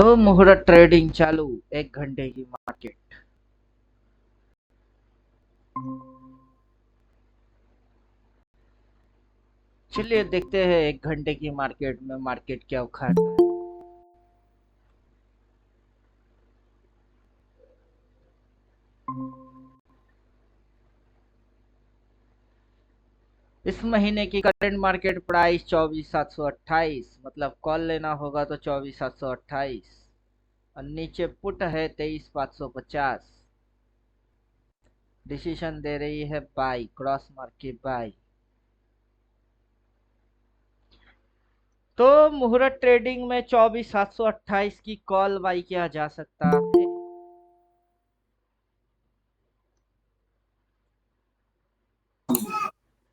तो मुहूर्त ट्रेडिंग चालू। 1 घंटे की मार्केट। चलिए देखते हैं 1 घंटे की मार्केट में मार्केट क्या उखाड़ता है। इस महीने की करंट मार्केट प्राइस 24,728, मतलब कॉल लेना होगा तो 24,728। और नीचे पुट है 23,550। डिसीजन दे रही है बाई, क्रॉस मार्केट बाई। तो मुहूर्त ट्रेडिंग में 24,728 की कॉल बाई किया जा सकता है।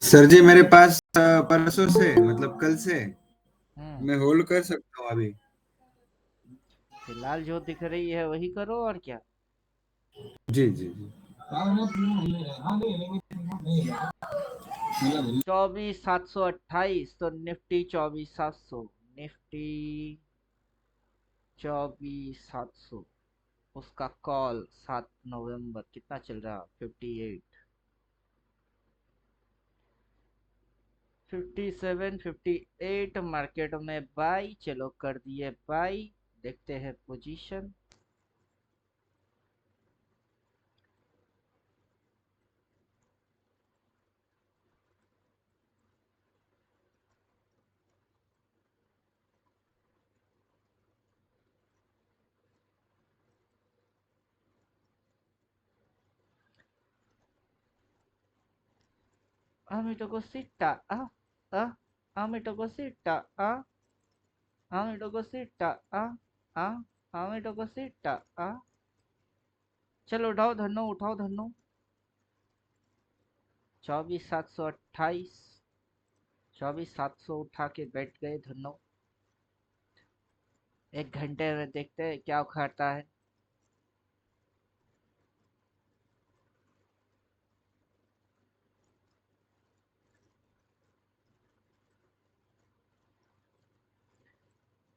सर जी मेरे पास परसों से मतलब कल से हम्म। मैं होल्ड कर सकता हूँ अभी। फिलहाल जो दिख रही है वही करो और क्या। जी जी जी। 24,728 तो निफ्टी 24,700। निफ्टी 24,700। उसका कॉल 7 नवंबर कितना चल रहा? 58, 57, 58 मार्केट में बाई। चलो कर दिए बाई। देखते हैं position. Amigo cosita, amigo cosita, amigo cosita, amigo cosita, चलो उठाओ धन्नो, उठाओ धन्नो। 24,728। 24,700 उठा के बैठ गए धन्नो। 1 घंटे में देखते हैं क्या उखाड़ता है।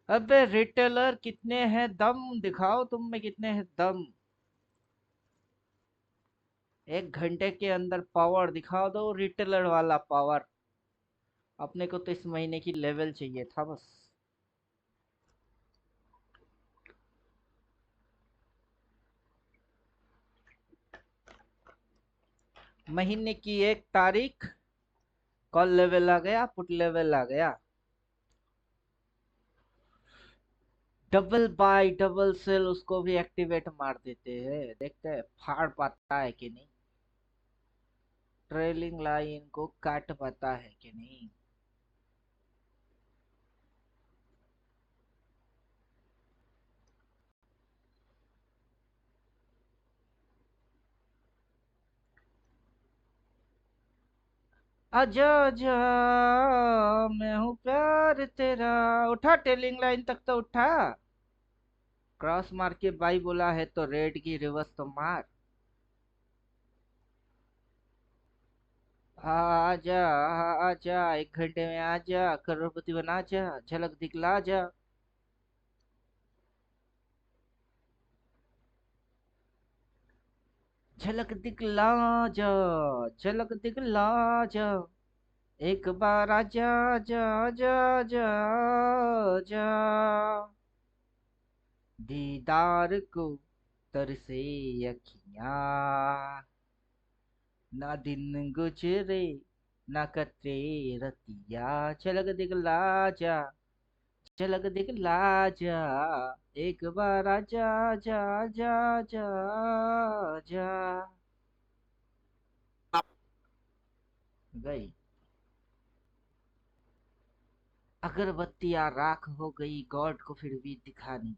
अबे रिटेलर कितने हैं दम दिखाओ, तुम में कितने हैं दम। 1 घंटे के अंदर पावर दिखा दो, रिटेलर वाला पावर। अपने को तो इस महीने की लेवल चाहिए था बस। महीने की 1 तारीख कॉल लेवल आ गया, पुट लेवल आ गया। डबल बाय डबल सेल उसको भी एक्टिवेट मार देते हैं। देखते हैं फाड़ पाता है कि नहीं, ट्रेलिंग लाइन को काट पाता है कि नहीं। आजा आजा, मैं हूँ प्यार तेरा। उठा, टेलिंग लाइन तक तो उठा। क्रॉस मार के बाई बोला है तो रेड की रिवर्स तो मार। आजा आजा, 1 घंटे में आजा, करोड़पति बना जा, झलक दिखला जा। झलक दिखला जा, झलक दिखला जा। एक बार आजा आजा आजा आजा आजा। दीदार को तरसे अखियाँ, ना दिन गुजरे ना कटे रतिया। झलक दिखला जा, झलक दिखला जा। एक बार आजा आजा आजा आजा आजा। गई अगरबत्तियां राख हो गई, गॉड को फिर भी दिखानी।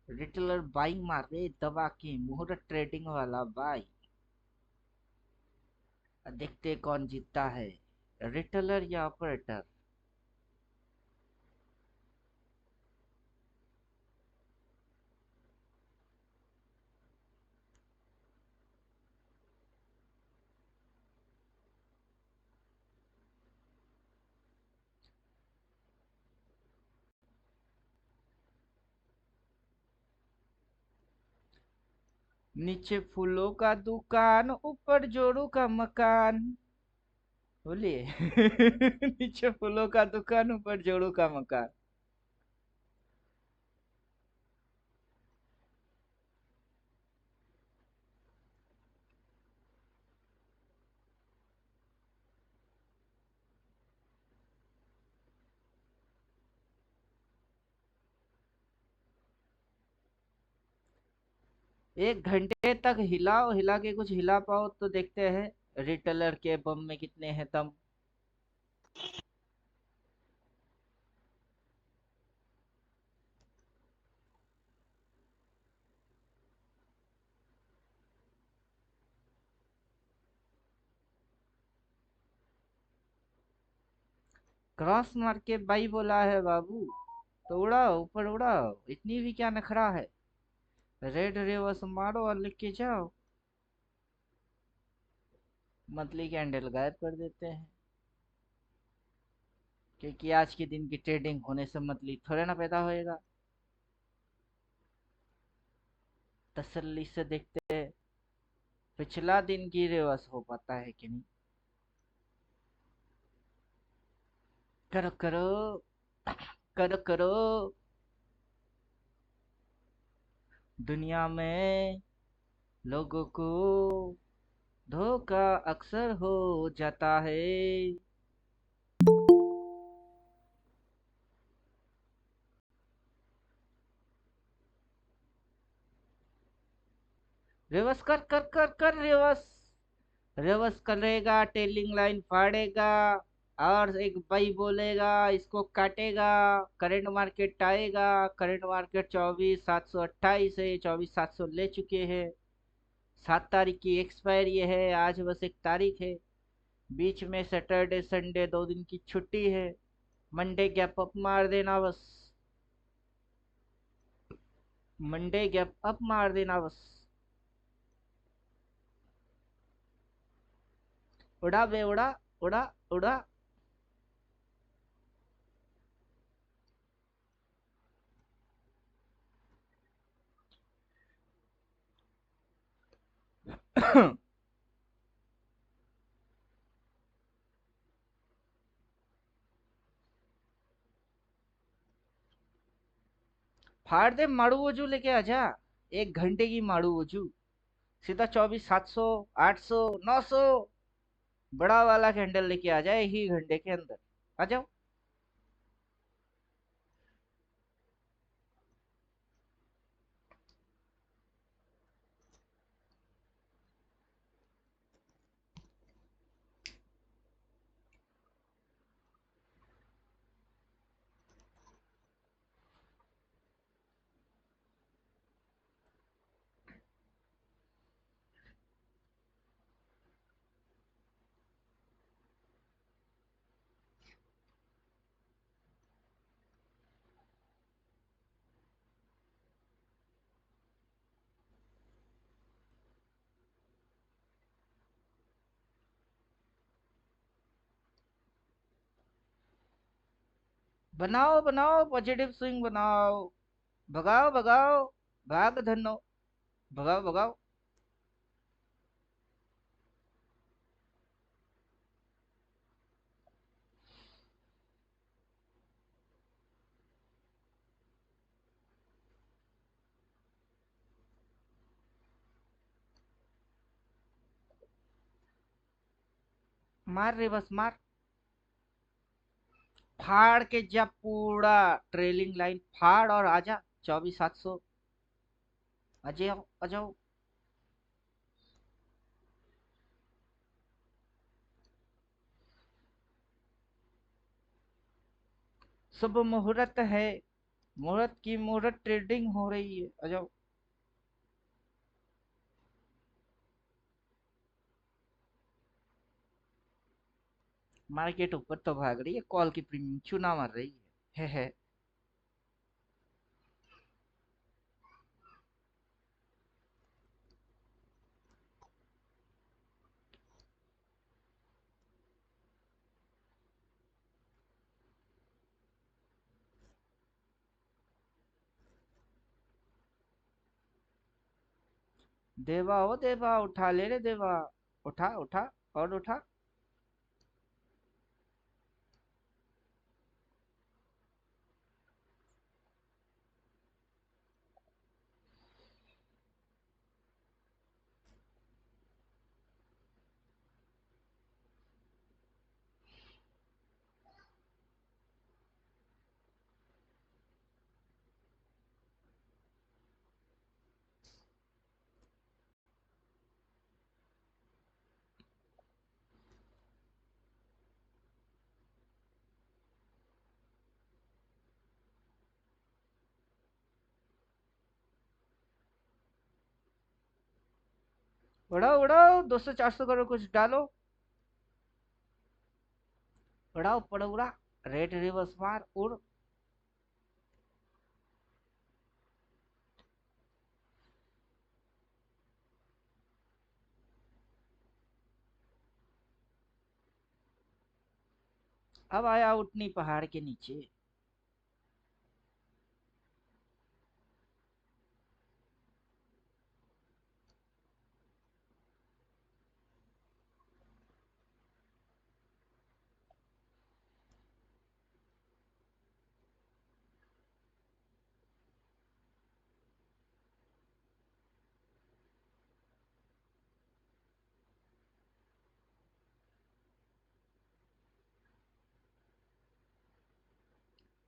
रिटेलर बाइंग मार रहे दबा के, मुहूर्त ट्रेडिंग वाला बाई। देखते कौन जीतता है, रिटेलर या ऑपरेटर। नीचे फूलों का दुकान, ऊपर जोड़ू का मकान। बोलिए। नीचे फूलों का दुकान, ऊपर जोड़ू का मकान। 1 घंटे तक हिलाओ, हिला के कुछ हिला पाओ तो देखते हैं रिटेलर के बम में कितने हैं दम। क्रॉस मार के भाई बोला है बाबू, तो उड़ाओ ऊपर उड़ाओ, इतनी भी क्या नखरा है। रेड रिवर्स मारो और लिख के जाओ। मंथली कैंडल गायब कर देते हैं, क्योंकि आज के दिन की ट्रेडिंग होने से मंथली थोड़े ना पैदा होएगा। तसल्ली से देखते हैं पिछला दिन की रिवर्स हो पाता है कि नहीं। करो करो, करो करो। दुनिया में लोगों को धोखा अक्सर हो जाता है। रिवर्स कर कर कर कर रिवर्स। रिवर्स करेगा, टेलिंग लाइन फाड़ेगा, और एक भाई बोलेगा इसको काटेगा। करंट मार्केट आएगा। करंट मार्केट 24,728 है, 24,700 ले चुके हैं। 7 तारीख की एक्सपायरी है, आज बस 1 तारीख है। बीच में सैटरडे संडे 2 दिन की छुट्टी है। मंडे गैप अप मार देना बस। मंडे गैप अप मार देना बस। उड़ा बे उड़ा, उड़ा उड़ा। फाड़ दे मारू वजू लेके आजा। 1 घंटे की मारू वजू, सीधा 24,700, 800, 900। बड़ा वाला कैंडल लेके आ जाए ही घंटे के अंदर। आ जाओ। बनाओ बनाओ, पॉजिटिव स्विंग बनाओ। भगाओ भगाओ, भाग धनो। भगाओ भगाओ। मार रे बस मार। फाड़ के जब पूरा ट्रेलिंग लाइन फाड़ और आजा। 24,700। आ जाओ आ जाओ। शुभ मुहूर्त है। मुहूर्त की मुहूर्त ट्रेडिंग हो रही है, आ जाओ। मार्केट ऊपर तो भाग रही है, कॉल की प्रीमियम चूना मार रही है। देवा ओ देवा, उठा ले रे देवा। उठा उठा, और उठा। उड़ाओ उड़ाओ, 200 400 करोड़ कुछ डालो। उड़ाओ पड़ उड़ा। रेड रिवर्स मार, उड़। अब आया उठनी पहाड़ के नीचे।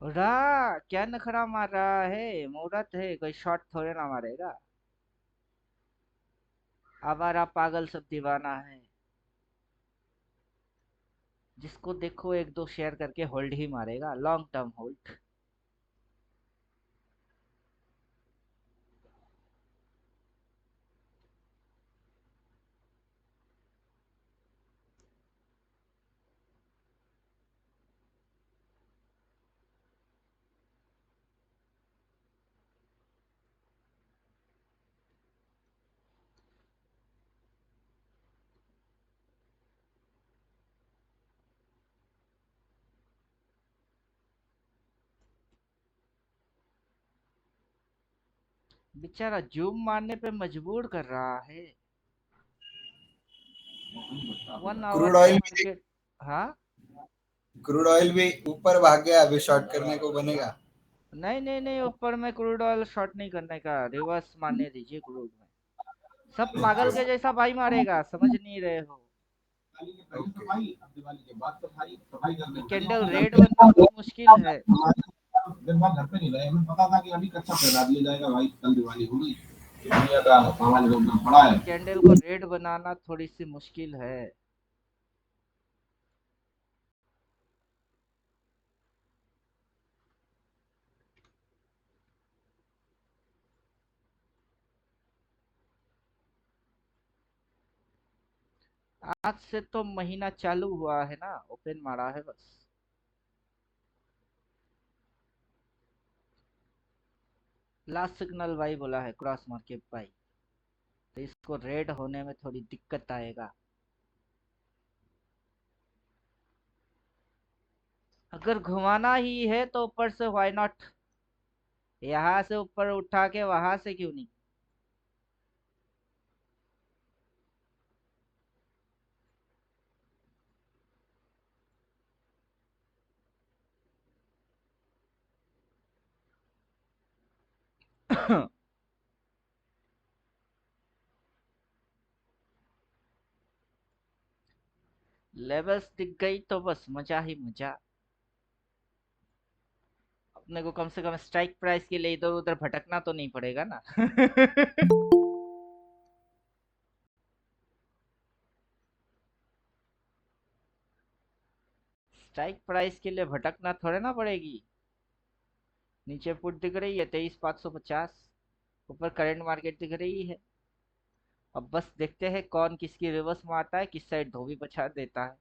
उड़ा। क्या नखरा मार रहा है, मुहूर्त है, कोई शॉट थोड़े ना मारेगा। आवारा पागल सब दीवाना है। जिसको देखो एक दो शेयर करके होल्ड ही मारेगा, लॉन्ग टर्म होल्ड। बेचारा जूम मारने पे मजबूर कर रहा है। 1 आवर क्रूड पे ऑयल भी मार्केट। हाँ। क्रूड ऑयल भी ऊपर भाग गया, अभी शॉर्ट करने को बनेगा। नहीं नहीं नहीं, ऊपर में क्रूड ऑयल शॉर्ट नहीं करने का, रिवर्स मारने दीजिए क्रूड में। सब पागल के जैसा भाई मारेगा, समझ नहीं रहे हो। ये कैंडल रेड बनना बहुत मुश्किल है। दिन भर घर पे नहीं रहे, हमें पता था कि अभी कच्चा फैला दिया जाएगा भाई, कल दिवाली होगी। दुनिया का सामान इधर उधर पड़ा ये है। कैंडल को रेड बनाना थोड़ी सी मुश्किल है। आज से तो महीना चालू हुआ है ना, ओपन मारा है बस। लास्ट सिग्नल भाई बोला है, क्रॉस मार्केट भाई। तो इसको रेड होने में थोड़ी दिक्कत आएगा। अगर घुमाना ही है तो ऊपर से व्हाई नॉट। यहाँ से ऊपर उठा के वहां से क्यों नहीं। लेवल्स दिख गई तो बस मजा ही मजा। अपने को कम से कम स्ट्राइक प्राइस के लिए इधर उधर भटकना तो नहीं पड़ेगा ना। स्ट्राइक प्राइस के लिए भटकना थोड़े ना पड़ेगी। नीचे पुट दिख रही है 23,550। ऊपर करंट मार्केट दिख रही है। अब बस देखते हैं कौन किसकी रिवर्स मारता है, किस साइड धोबी पछाड़ देता है।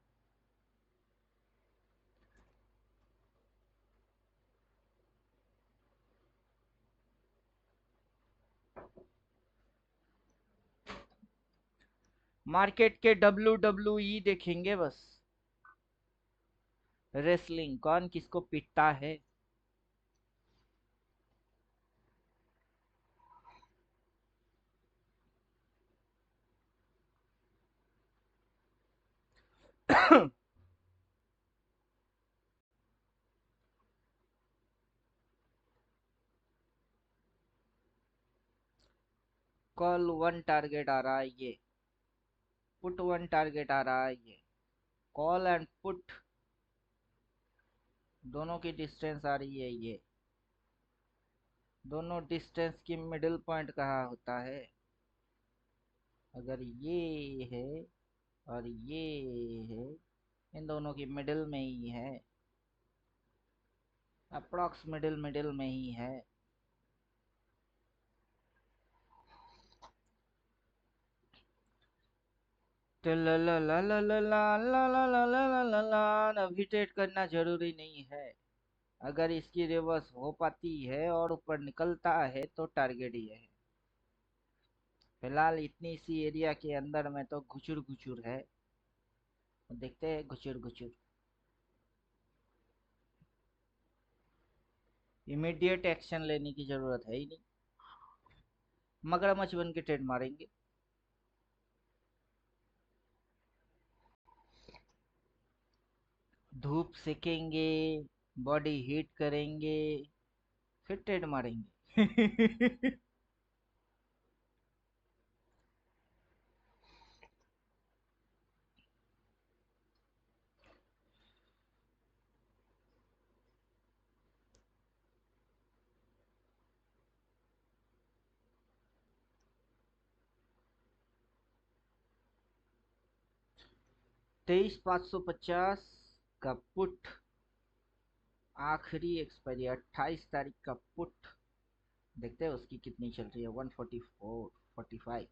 मार्केट के WWE देखेंगे बस। रेसलिंग कौन किसको पीटता है। कॉल वन टारगेट आ रहा है ये, पुट वन टारगेट आ रहा है ये। कॉल एंड पुट दोनों की डिस्टेंस आ रही है ये। दोनों डिस्टेंस की मिडिल पॉइंट कहाँ होता है? अगर ये है और ये है, इन दोनों की मिडिल में ही है, अप्रॉक्स मिडिल मिडिल में ही है। नविगेट करना जरूरी नहीं है। अगर इसकी रिवर्स हो पाती है और ऊपर निकलता है तो टारगेट ही है। फिलहाल इतनी सी एरिया के अंदर में तो घुचुर घुचुर है, देखते हैं घुचुर घुचुर। इमीडिएट एक्शन लेने की जरूरत है ही नहीं, मगरमच्छ बन के ट्रेड मारेंगे। धूप सेकेंगे, बॉडी हीट करेंगे, फिर ट्रेड मारेंगे। 23,550 का पुट, आखिरी एक्सपायरी 28 तारीख का पुट। देखते हैं उसकी कितनी चल रही है। 144 45।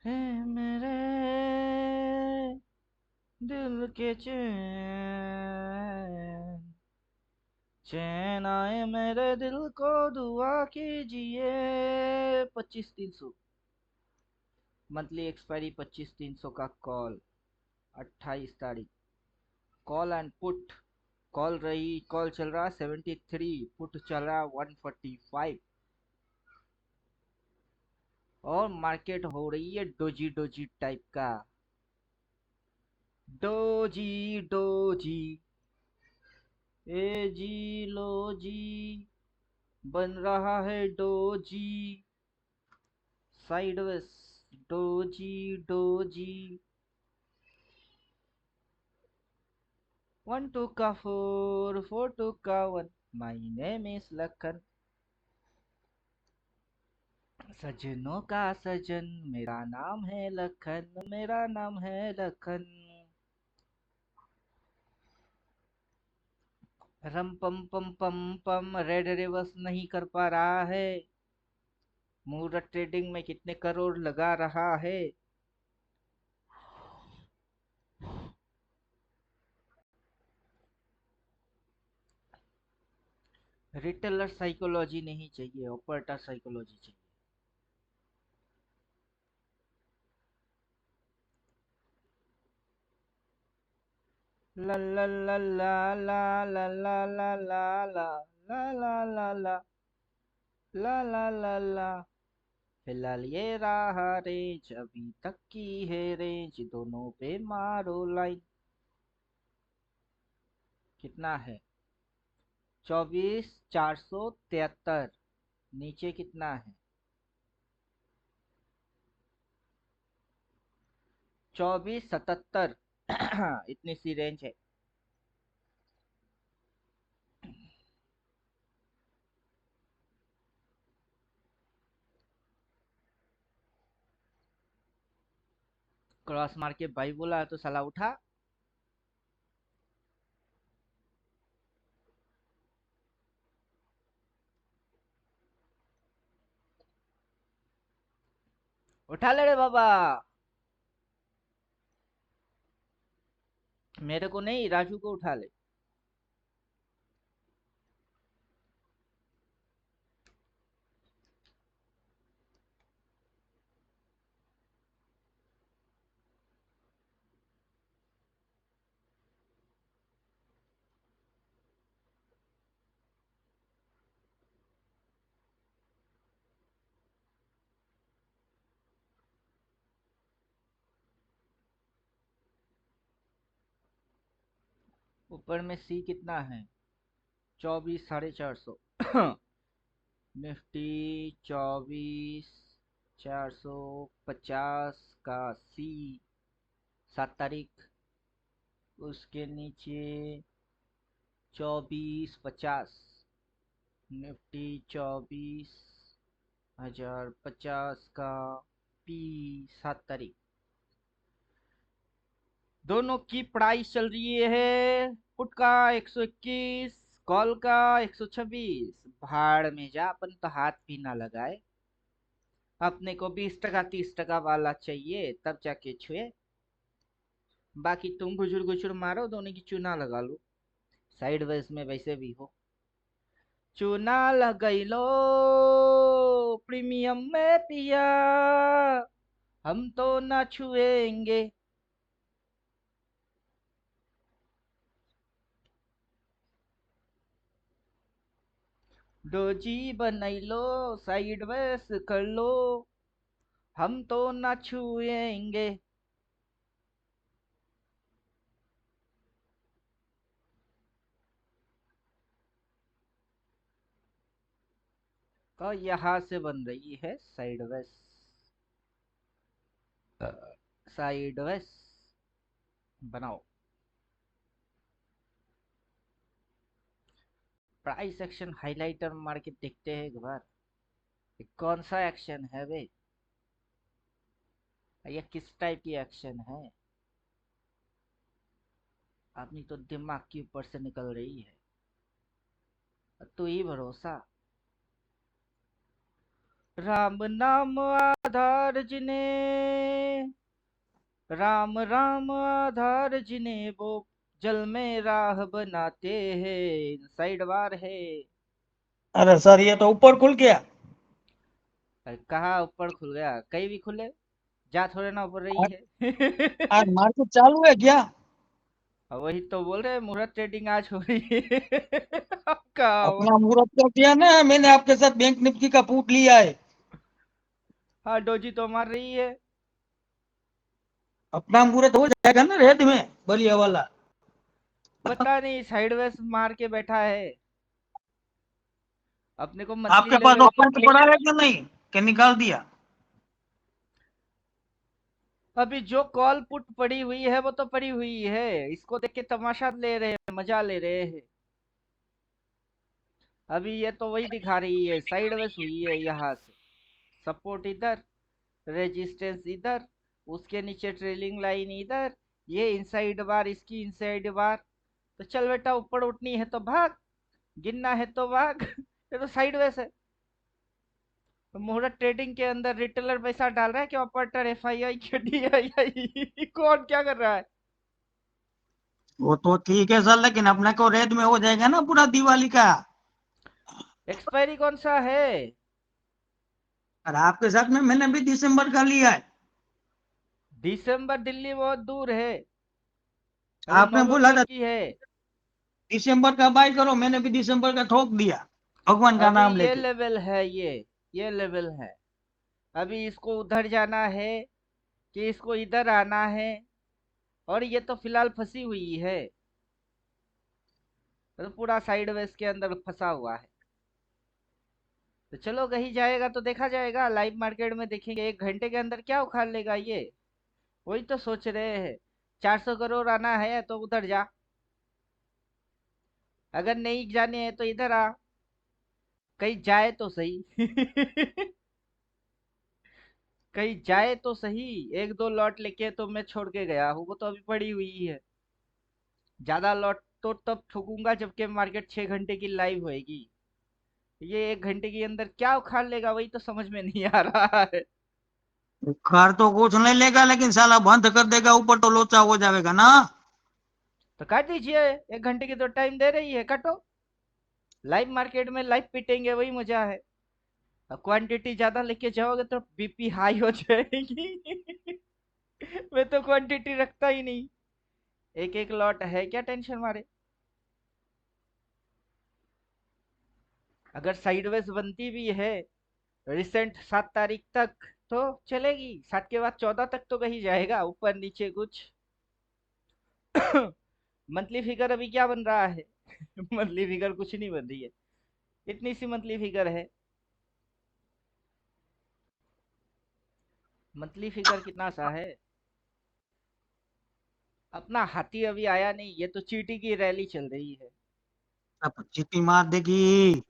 है मेरे दिल के चैन, चैन आए मेरे दिल को दुआ कीजिए। 25,300 मंथली एक्सपायरी, 25,300 का कॉल, 28 तारीख। कॉल एंड पुट, कॉल चल रहा 73, पुट चल रहा 145। और मार्केट हो रही है डोजी डोजी टाइप का। डोजी डोजी, ए जी लो जी, बन रहा है डोजी, साइडवेज, डोजी डोजी। 1 2 का 4 4 2 का 1, माय नेम इज लखन। सजनों का सजन, मेरा नाम है लखन, मेरा नाम है लखन। रम पम पम पम पम, रेड रिवर्स नहीं कर पा रहा है। मुहूर्त ट्रेडिंग में कितने करोड़ लगा रहा है। रिटेलर साइकोलॉजी नहीं चाहिए, ऑपरेटर साइकोलॉजी चाहिए। ला ला ला ला ला ला ला ला ला ला ला ला ला ला ला ला ला ला। फिलहाल ये रहा रेंज, अभी तक की है रेंज, दोनों पे मारो लाइन। कितना है? 24,473। नीचे कितना है? 24,77। इतनी सी रेंज है। क्रॉस मार के भाई बोला तो साला उठा। उठा ले रे बाबा। मेरे को नहीं, राजू को उठा ले। ऊपर में सी कितना है? 24,450। निफ्टी 24,450 का सी, 7 तारीख। उसके नीचे 24,50। निफ्टी 24,050 का पी, 7 तारीख। दोनों की प्राइस चल रही है, पुट का 121, कॉल का 126। भाड़ में जा, अपन तो हाथ भी ना लगाए। अपने को 20 टका 30 टका वाला चाहिए, तब जाके छुए। बाकी तुम गुजुर गुजुर मारो, दोनों की चूना लगा लो। साइड वेज में वैसे भी हो। चूना लगई लो प्रीमियम में पिया, हम तो ना छुएंगे। डोजी बनई लो, साइड वेस कर लो, हम तो ना छुएंगे। तो यहाँ से बन रही है साइड वेस। साइड वेस बनाओ। प्राइस एक्शन हाइलाइटर मार के देखते हैं एक बार, ये कौन सा एक्शन है वे, ये किस टाइप की एक्शन है। अपनी तो दिमाग के ऊपर से निकल रही है। तो ही भरोसा। राम नाम आधार जिन्हें, राम राम आधार जिन्हें, वो जल में राह बनाते हैं। साइड बार है। अरे सर ये तो ऊपर खुल गया। अरे कहाँ ऊपर खुल गया, कहीं भी खुले, जा थोड़े ना ऊपर रही आज है। आज मार्केट चालू है क्या? वही तो बोल रहे, मुहूर्त ट्रेडिंग आज हो रही है। अब कहाँ हुआ? अपना मुहूर्त कर दिया ना, मैंने आपके साथ बैंक निफ्टी का पुट लिया है। हाँ, डोजी तो मार रही है। अपना मुहूर्त हो जाएगा ना रेट में, बढ़िया वाला। पता नहीं साइडवेज मार के बैठा है। अपने को मंथली आपके पास लेवल ऑफर तो पड़ा है क्या नहीं, कि निकाल दिया? अभी जो कॉल पुट पड़ी हुई है वो तो पड़ी हुई है, इसको देख के तमाशा ले रहे हैं, मजा ले रहे हैं। अभी ये तो वही दिखा रही है, साइडवेज हुई है यहाँ से। सपोर्ट इधर, रेजिस्टेंस इधर, उसके नीचे ट्रेलिंग लाइन इधर, ये इनसाइड बार, इसकी इनसाइड बार। तो चल बेटा, ऊपर उठनी है तो भाग, गिनना है तो भाग। ये तो साइडवेज है। तो मुहूर्त ट्रेडिंग के अंदर रिटेलर पैसा डाल रहा है कि ऑपरेटर, एफआईआई के डीआईआई, कौन क्या कर रहा है? वो तो ठीक है सर, लेकिन अपने को रेट में हो जाएगा ना पूरा दिवाली का। एक्सपायरी कौन सा है? और आपके साथ में मैंने भी दिसंबर का लिया है। दिसंबर दिल्ली बहुत दूर है, अभी आपने बोला नवंबर था की है। दिसंबर का बाय करो, मैंने भी दिसंबर का ठोक दिया, भगवान का अभी नाम ये लेके। लेवल है, ये लेवल है। अभी इसको उधर जाना है कि इसको इधर आना है, और ये तो फिलहाल फंसी हुई है। तो पूरा साइडवेज के अंदर फंसा हुआ है। तो चलो, कहीं जाएगा तो देखा जाएगा, लाइव मार्केट में देखेंगे 1 घंटे के अंदर क्या उखाड़ लेगा ये। वही तो सोच रहे हैं। 400 करोड़ आना है तो उधर जा, अगर नहीं जाने है तो इधर आ, कहीं जाए तो सही। कहीं जाए तो सही। एक दो लॉट लेके तो मैं छोड़ के गया हूँ, वो तो अभी पड़ी हुई है। ज्यादा लॉट तो तब ठोकूंगा जबकि मार्केट 6 घंटे की लाइव होएगी। ये 1 घंटे के अंदर क्या उखाड़ लेगा, वही तो समझ में नहीं आ रहा है। कार तो कुछ नहीं लेगा, लेकिन साला बंद कर देगा ऊपर तो लोचा हो जाएगा ना। तो काट दीजिए, 1 घंटे की तो टाइम दे रही है, काटो। लाइव मार्केट में लाइव पिटेंगे, वही मजा है। क्वांटिटी ज्यादा लेके जाओगे तो बीपी हाई हो जाएगी। मैं तो क्वांटिटी रखता ही नहीं, एक एक लॉट है, क्या टेंशन मारे। अगर साइडवेज बनती भी है रिसेंट 7 तारीख तक, तो चलेगी। 7 के बाद 14 तक तो कहीं जाएगा, ऊपर नीचे कुछ। मंथली फिगर अभी क्या बन रहा है? मंथली फिगर कुछ नहीं बन रही है, इतनी सी मंथली फिगर है। मंथली फिगर कितना सा है? अपना हाथी अभी आया नहीं, ये तो चींटी की रैली चल रही है। अब चीटी मार देगी।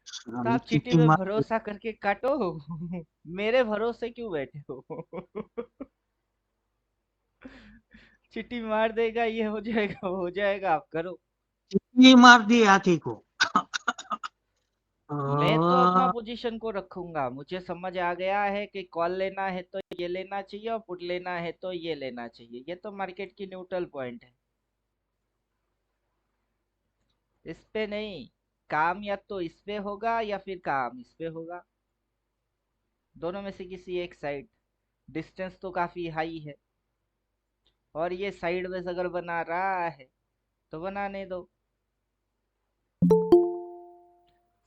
तो साली आप चींटी चीटी पे मार देगी। भरोसा करके काटो। मेरे भरोसे क्यों बैठे हो? चींटी मार देगा, ये हो जाएगा, वो हो जाएगा, आप करो। चीटी मार दी हाथी को। मैं तो अपना आ, पोजीशन को रखूंगा, मुझे समझ आ गया है कि कॉल लेना है तो ये लेना चाहिए और पुट लेना है तो ये लेना चाहिए, ये तो मार्केट की न्यूट्रल पॉइंट है। इस पे नहीं, काम या तो इस पे होगा या फिर काम इस पे होगा, दोनों में से किसी एक साइड। डिस्टेंस तो काफी हाई है, और ये साइड वेज अगर बना रहा है तो बनाने दो।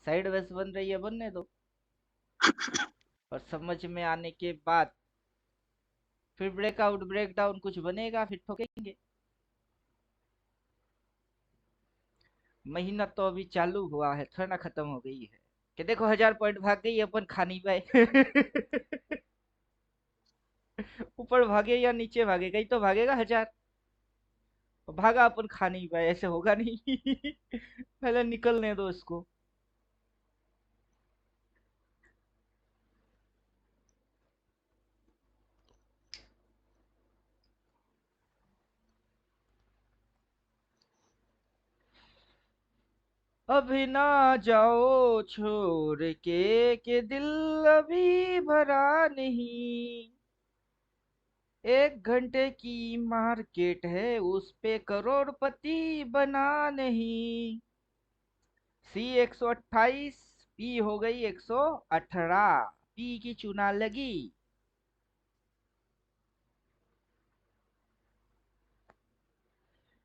साइड वेज बन रही है, बनने दो। और समझ में आने के बाद फिर ब्रेकआउट ब्रेकडाउन कुछ बनेगा, फिर ठोकेंगे। महीना तो अभी चालू हुआ है, थोड़ा ना खत्म हो गई है कि देखो 1000 पॉइंट भाग गई, अपन खा नहीं पाए। ऊपर भागे या नीचे भागे, कहीं तो भागेगा 1000। भागा, अपन खा नहीं पाए, ऐसे होगा नहीं। पहले निकलने दो इसको। अभी ना जाओ छोड़ के दिल अभी भरा नहीं। 1 घंटे की मार्केट है, उस पे करोड़पति बना नहीं। सी 128, पी हो गई 118, पी की चुना लगी।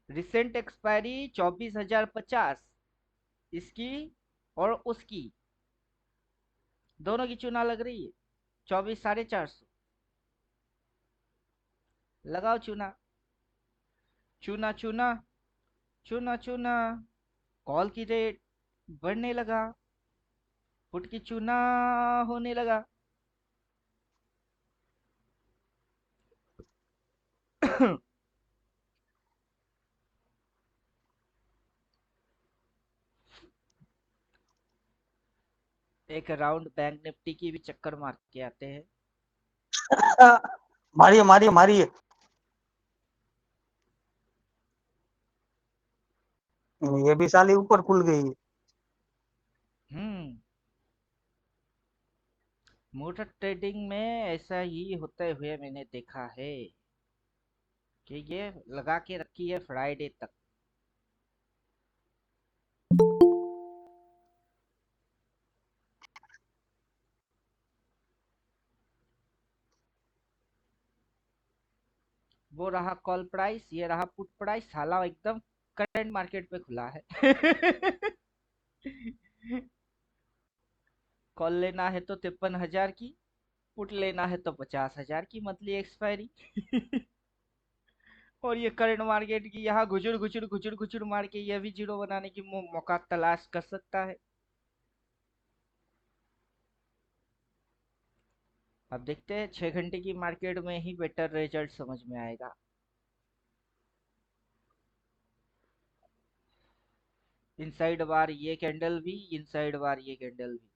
रिसेंट एक्सपायरी 24,050, इसकी और उसकी दोनों की चुना लग रही है। 24,450 लगाओ चुना। चुना चुना चुना चुना। कॉल की रेट बढ़ने लगा, पुट की चुना होने लगा। एक राउंड बैंक निफ्टी की भी चक्कर मार के आते हैं। मारिए मारिए मारिए। ये भी साली ऊपर खुल गई है। हम्म। मोटर ट्रेडिंग में ऐसा ही होते हुए मैंने देखा है कि ये लगा के रखी है फ्राइडे तक। वो रहा कॉल प्राइस, ये रहा पुट प्राइस, साला एकदम करंट मार्केट पे खुला है। कॉल लेना है तो 53,000 की, पुट लेना है तो 50,000 की मंथली एक्सपायरी। और ये करंट मार्केट की यहाँ घुचुड़ घुचुड़ घुचुड़ घुचुड़ मार के ये भी जीरो बनाने की मौका तलाश कर सकता है। अब देखते हैं 6 घंटे की मार्केट में ही बेटर रिजल्ट समझ में आएगा। इनसाइड बार ये कैंडल भी, इनसाइड बार ये कैंडल भी,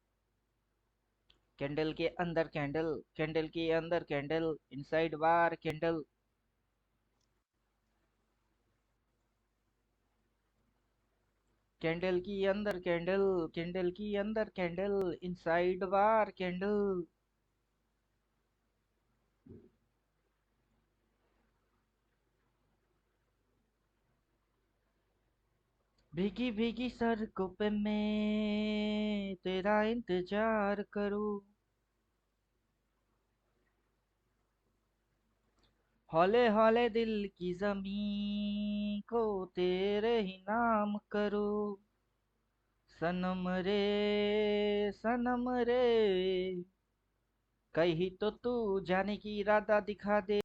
कैंडल के अंदर कैंडल, कैंडल के अंदर कैंडल, इनसाइड बार कैंडल। कैंडल की अंदर कैंडल, कैंडल की अंदर कैंडल, इनसाइड बार कैंडल। भीगी भीगी सड़कों पे मैं तेरा इंतजार करूं, हौले हौले दिल की जमीं को तेरे ही नाम करूं। सनम रे, सनम रे, कहीं तो तू जाने की इरादा दिखा दे।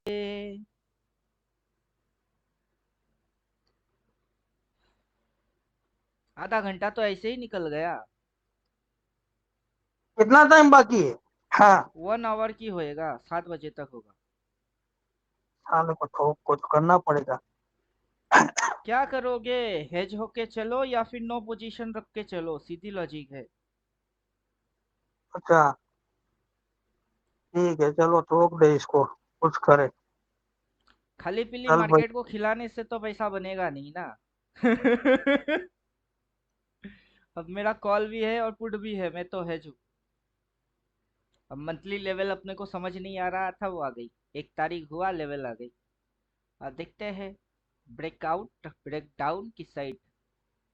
आधा घंटा तो ऐसे ही निकल गया। कितना टाइम बाकी है? हाँ। 1 आवर की होएगा, 7 बजे तक होगा। साले को ठोक कुछ करना पड़ेगा। क्या करोगे? हेज होके चलो या फिर नो पोजीशन रख के चलो, सीधी लॉजिक है। अच्छा ठीक है, चलो ठोक दे इसको, कुछ करे। खाली पीली चल भाई। मार्केट को खिलाने से तो पैसा बनेगा नहीं ना। अब मेरा कॉल भी है और पुट भी है, मैं तो हेज हूँ। अब मंथली लेवल अपने को समझ नहीं आ रहा था, वो आ गई। 1 तारीख हुआ, लेवल आ गई। अब देखते हैं ब्रेकआउट ब्रेक डाउन की साइड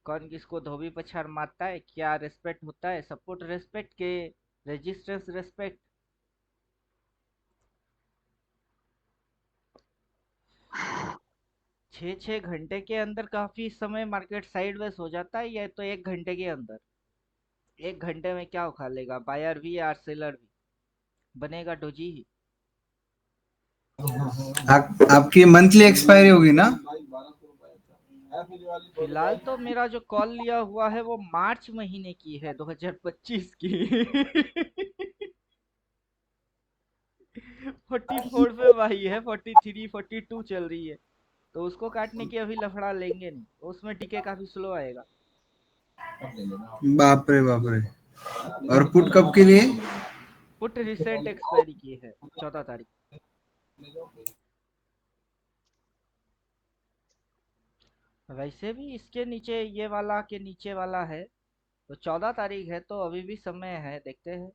कौन किसको धोबी पछाड़ मारता है, क्या रेस्पेक्ट होता है, सपोर्ट रेस्पेक्ट के रेजिस्टेंस रेस्पेक्ट। 6 6 घंटे के अंदर काफी समय मार्केट साइडवेज हो जाता है, या तो 1 घंटे के अंदर। 1 घंटे में क्या उखा लेगा बायर भी और सेलर भी, बनेगा डोजी ही। आपकी मंथली एक्सपायरी होगी ना? भाई 1200 रुपए ऐप वाली थोड़ी फिलहाल भाई। तो मेरा जो कॉल लिया हुआ है वो मार्च महीने की है, 2025 की। 44 पे भाई है, 43 42 चल रही है। तो उसको काटने की अभी लफड़ा लेंगे नहीं, तो उसमें टीके काफी स्लो आएगा। अब ले लेना बाप रे बाप रे। और पुट कब के लिए? पुट रिसेंट एक्सपायरी की है, 14 तारीख। वैसे भी इसके नीचे, ये वाला के नीचे वाला है, तो 14 तारीख है, तो अभी भी समय है, देखते हैं।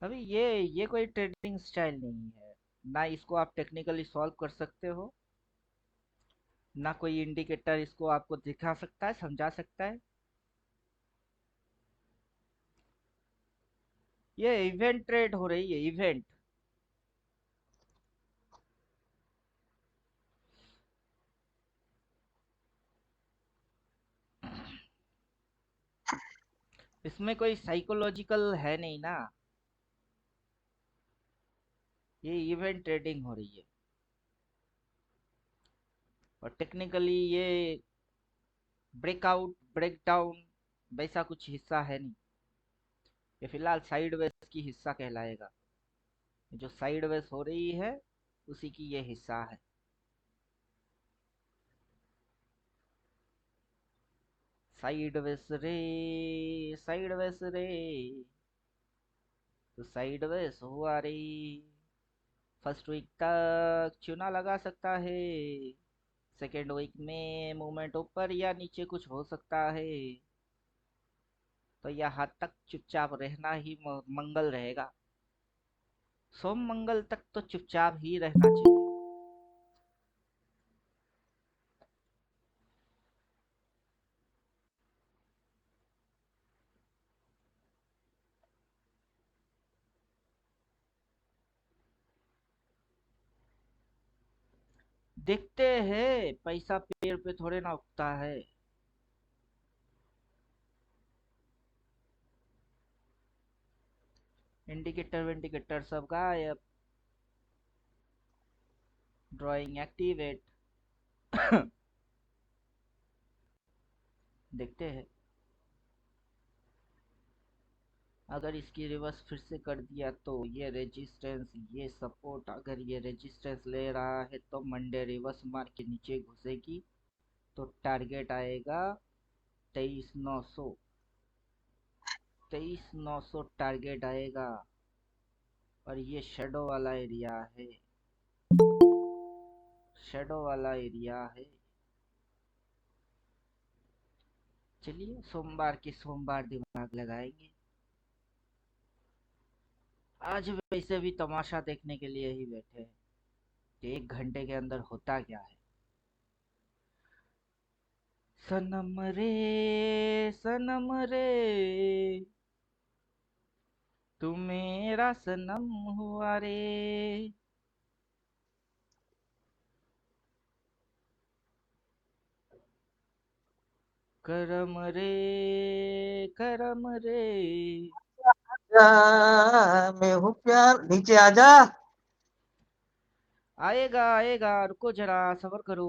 अभी ये कोई ट्रेडिंग स्टाइल नहीं है। ना इसको आप टेक्निकली सॉल्व कर सकते हो, ना कोई इंडिकेटर इसको आपको दिखा सकता है, समझा सकता है। ये इवेंट ट्रेड हो रही है, इवेंट। इसमें कोई साइकोलॉजिकल है नहीं ना, ये इवेंट ट्रेडिंग हो रही है। और टेक्निकली ये ब्रेकआउट ब्रेकडाउन वैसा कुछ हिस्सा है नहीं। ये फिलहाल साइडवेज की हिस्सा कहलाएगा। जो साइडवेज हो रही है उसी की ये हिस्सा है। साइडवेज रे, साइडवेज रे, तो साइडवेज हुआ रे। फर्स्ट वीक तक चूना लगा सकता है, सेकेंड वीक में मूवमेंट ऊपर या नीचे कुछ हो सकता है। तो यहाँ तक चुपचाप रहना ही मंगल रहेगा। सोम मंगल तक तो चुपचाप ही रहना चाहिए। देखते हैं, पैसा पेड़ पे थोड़े ना उगता है। इंडिकेटर विंडिकेटर सब गायब। Drawing activate. देखते हैं, अगर इसकी रिवर्स फिर से कर दिया तो ये रेजिस्टेंस ये सपोर्ट, अगर ये रेजिस्टेंस ले रहा है तो मंडे रिवर्स मार के नीचे घुसेगी। तो टारगेट आएगा 23,900। 23,900 टारगेट आएगा। और ये शेडो वाला एरिया है, शेडो वाला एरिया है। चलिए सोमवार के सोमवार दिमाग लगाएंगे। आज वैसे भी तमाशा देखने के लिए ही बैठे हैं कि 1 घंटे के अंदर होता क्या है। सनम रे, सनम रे, तू मेरा सनम हुआ रे। करम रे, करम रे। मैं हूँ प्यार, नीचे आजा। आएगा आएगा, रुको जरा सबर करो।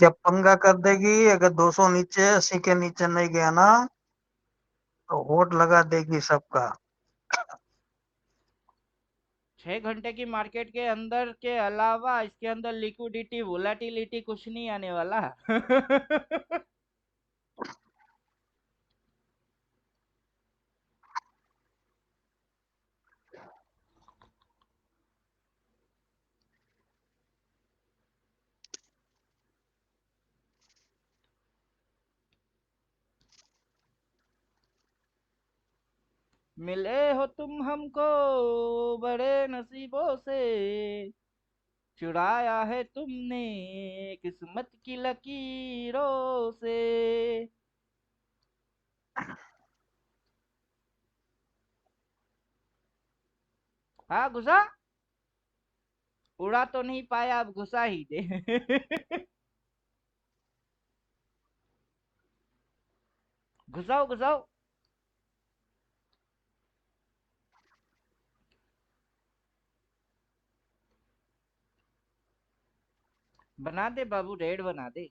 जब पंगा कर देगी, अगर 200 नीचे 80 के नीचे नहीं गया ना तो होट लगा देगी सबका। 6 घंटे की मार्केट के अंदर के अलावा इसके अंदर लिक्विडिटी वोलेटिलिटी कुछ नहीं आने वाला। मिले हो तुम हमको बड़े नसीबों से, चुराया है तुमने किस्मत की लकीरों से। हाँ घुसा, उड़ा तो नहीं पाया, अब घुसा ही दे। घुसाओ घुसाओ। बना दे बाबू, रेड बना दे।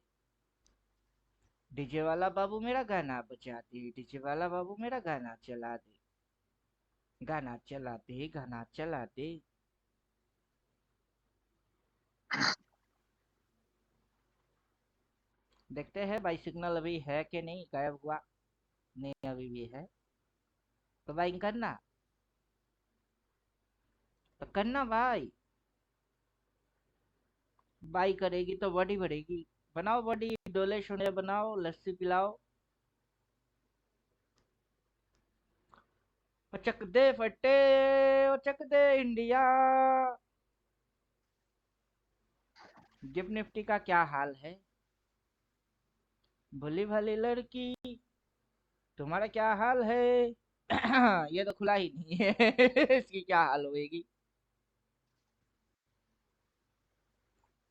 डीजे वाला बाबू मेरा गाना बजा दे, डीजे वाला बाबू मेरा गाना चला दे, गाना चला दे, गाना चला दे। देखते हैं भाई सिग्नल अभी है कि नहीं, गायब हुआ नहीं, अभी भी है तो भाई करना, तो करना भाई। बाई करेगी तो बॉडी बढ़ेगी। बनाओ बॉडी, डोले शोले बनाओ, लस्सी पिलाओ। चक दे फटे, ओ चक दे इंडिया। गिफ्ट निफ्टी का क्या हाल है? भली भाली लड़की, तुम्हारा क्या हाल है? ये तो खुला ही नहीं है। इसकी क्या हाल होगी?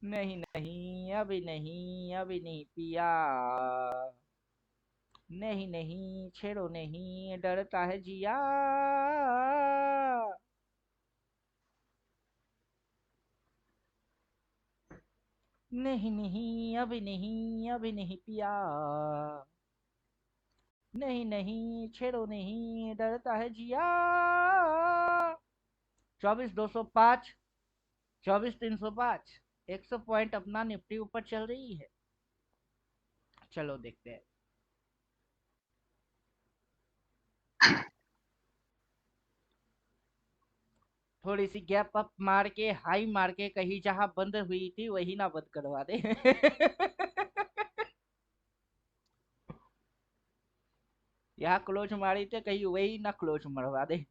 नहीं नहीं, अभी नहीं, अभी नहीं पिया। नहीं नहीं, छेड़ो नहीं, डरता है जिया। नहीं नहीं, अभी नहीं, अभी नहीं पिया। नहीं नहीं, छेड़ो नहीं, डरता है जिया। 24,205, 24,305, 100 पॉइंट अपना निफ्टी ऊपर चल रही है। चलो देखते हैं। थोड़ी सी गैप अप मार के, हाई मार के, कहीं जहां बंद हुई थी वही ना बंद करवा दे। यहाँ क्लोज मारी थे, कहीं वही ना क्लोज मरवा दे।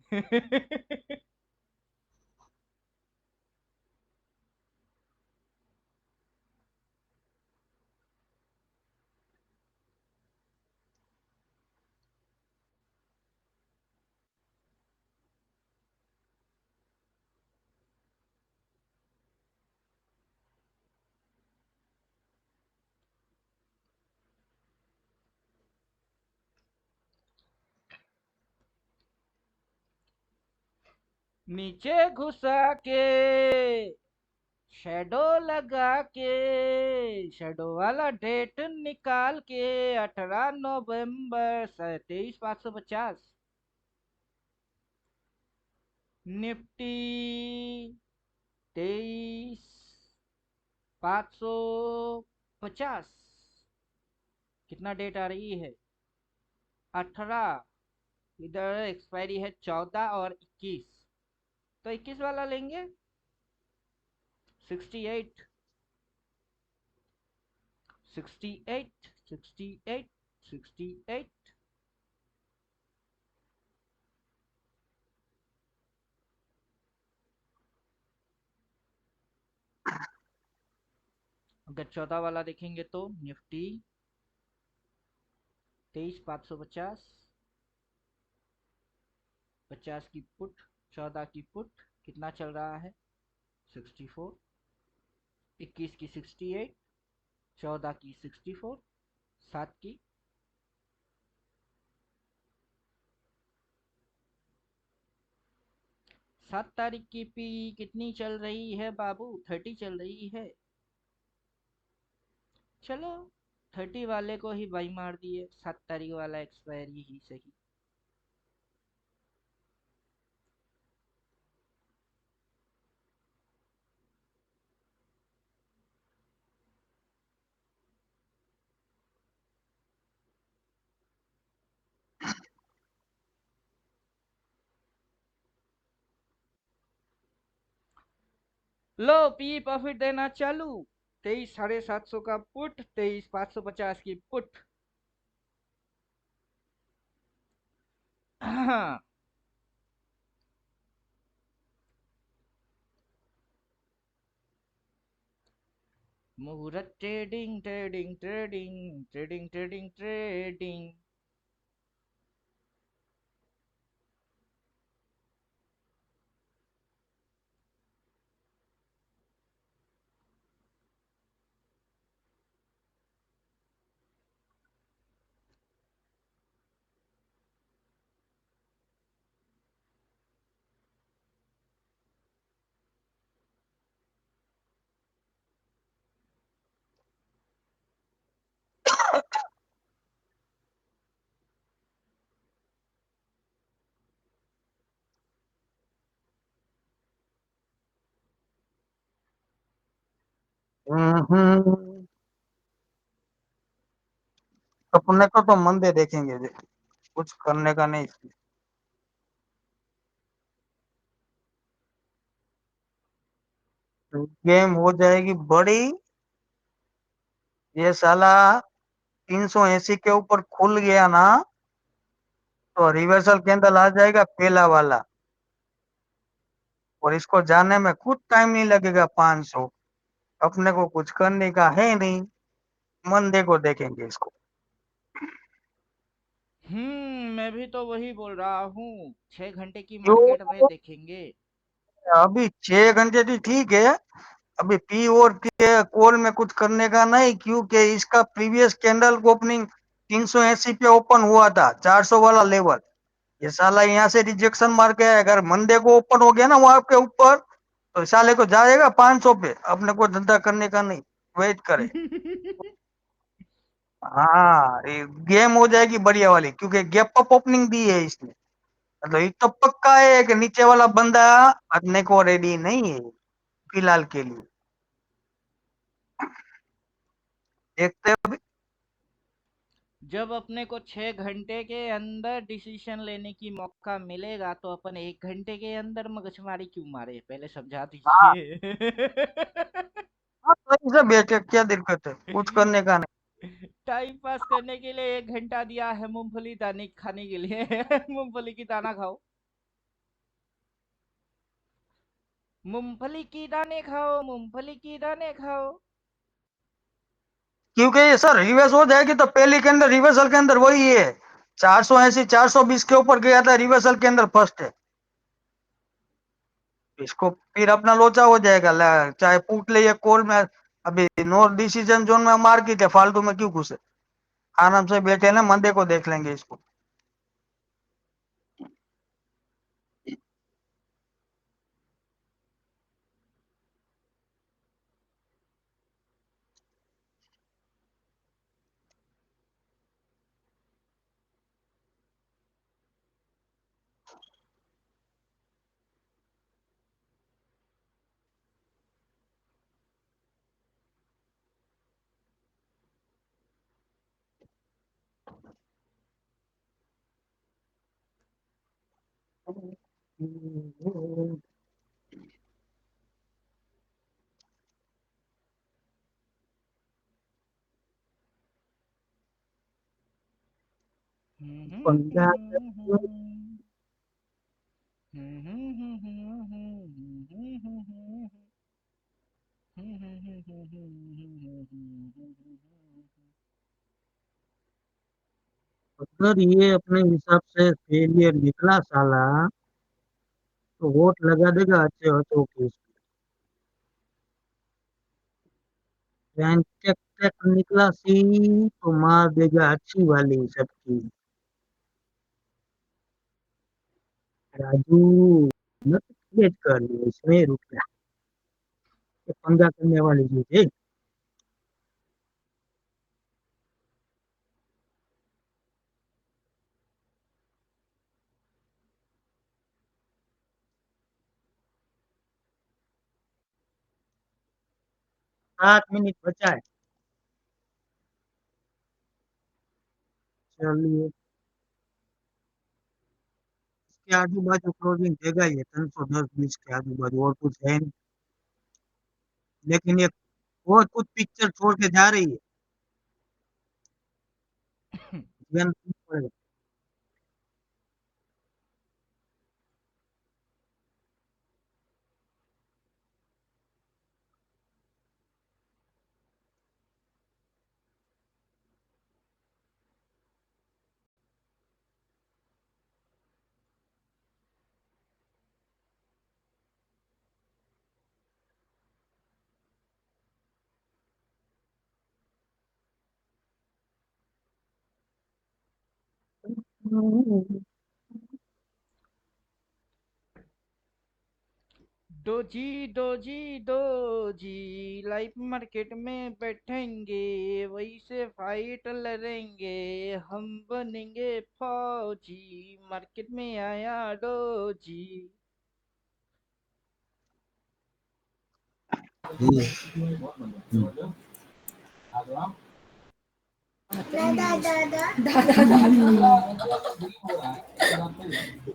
नीचे घुसा के, शेडो लगा के, शेडो वाला डेट निकाल के, 18 नवंबर 23,550। निफ्टी 23,550। कितना डेट आ रही है? 18। इधर एक्सपायरी है 14 और 21, तो 21 वाला लेंगे। 68, 68, 68, 68। अगर 14 वाला देखेंगे तो निफ्टी 23,550, 50 की पुट, 14 की पुट, कितना चल रहा है? 64। 21 की 68, 14 की 64, 7 की 7 तारीख की पी कितनी चल रही है बाबू? 30 चल रही है। चलो 30 वाले को ही बाई मार दिए, 7 तारीख वाला एक्सपायरी ही सही। लो पी प्रॉफिट देना चालू। 23 750 का पुट, 23 550 की पुट। मुहूर्त trading trading trading trading trading trading. हम्म। अपने को तो मंदे देखेंगे जी, कुछ करने का नहीं। गेम हो जाएगी बड़ी। ये साला 380 के ऊपर खुल गया ना, तो रिवर्सल कैंडल आ जाएगा पहला वाला, और इसको जाने में कुछ टाइम नहीं लगेगा। 500 अपने को कुछ करने का है नहीं, मंदे को देखेंगे इसको। मैं भी तो वही बोल रहा हूँ, 6 घंटे की मार्केट में क्यों? देखेंगे। अभी 6 घंटे भी ठीक है। अभी पी और के कॉल में कुछ करने का नहीं, क्योंकि इसका प्रीवियस कैंडल ओपनिंग 380 पे ओपन हुआ था, 400 वाला लेवल। ये साला यहाँ से रिजेक्शन मार के आया। अगर मंडे को ओपन हो गया ना वहां के ऊपर, तो साले को जाएगा 500 पे। अपने को धंधा करने का नहीं, वेट करे। हाँ, ये गेम हो जाएगी बढ़िया वाली, क्योंकि गैप अप ओपनिंग दी है इसने। मतलब ये तो पक्का है कि नीचे वाला बंदा अपने को रेडी नहीं है फिलहाल के लिए। देखते हैं अभी। जब अपने को 6 घंटे के अंदर डिसीजन लेने की मौका मिलेगा तो अपन 1 घंटे के अंदर मगजमारी क्यों मारे, पहले समझा हाँ, दीजिए। हाँ, सही से बैठे, क्या दिक्कत है, कुछ करने का नहीं। टाइम पास करने के लिए 1 घंटा दिया है मूंगफली दाने खाने के लिए। मूंगफली की दाना खाओ, मूंगफली की दाने खाओ, मूंगफली की दाने खाओ। क्योंकि ये सर रिवर्स हो जाएगी, तो पहले के अंदर रिवर्सल के अंदर वही है। 480 420 के ऊपर गया था, रिवर्सल के अंदर फर्स्ट है। इसको फिर अपना लोचा हो जाएगा, चाहे पुट ले या कॉल में। अभी नो डिसीजन जोन में मार्केट है, फालतू में क्यों घुसे। आराम से बैठे ना, मंदे को देख लेंगे इसको। पंजा अगर ये अपने हिसाब से फेलियर निकला साला, तो वोट लगा देगा अच्छे हाथों की। टेक टेक निकला सी, तो मार देगा अच्छी वाली सबकी। राजू, मत वेट कर लो, इसमें रुक जा। ये पंगा करने वाली चीज है। 7 मिनट बचा है। चलिए, इसके आजू बाजू क्लोजिंग देगा ये 310-20 के आजू बाजू, और कुछ है नहीं। लेकिन ये और कुछ पिक्चर छोड़ के जा रही है, ध्यान रखना पड़ेगा। Doji doji doji, live market में बैठेंगे, वही से फाइट लड़ेंगे, हम बनेंगे फौजी, मार्केट में आया डोजी। दादा दादा दादा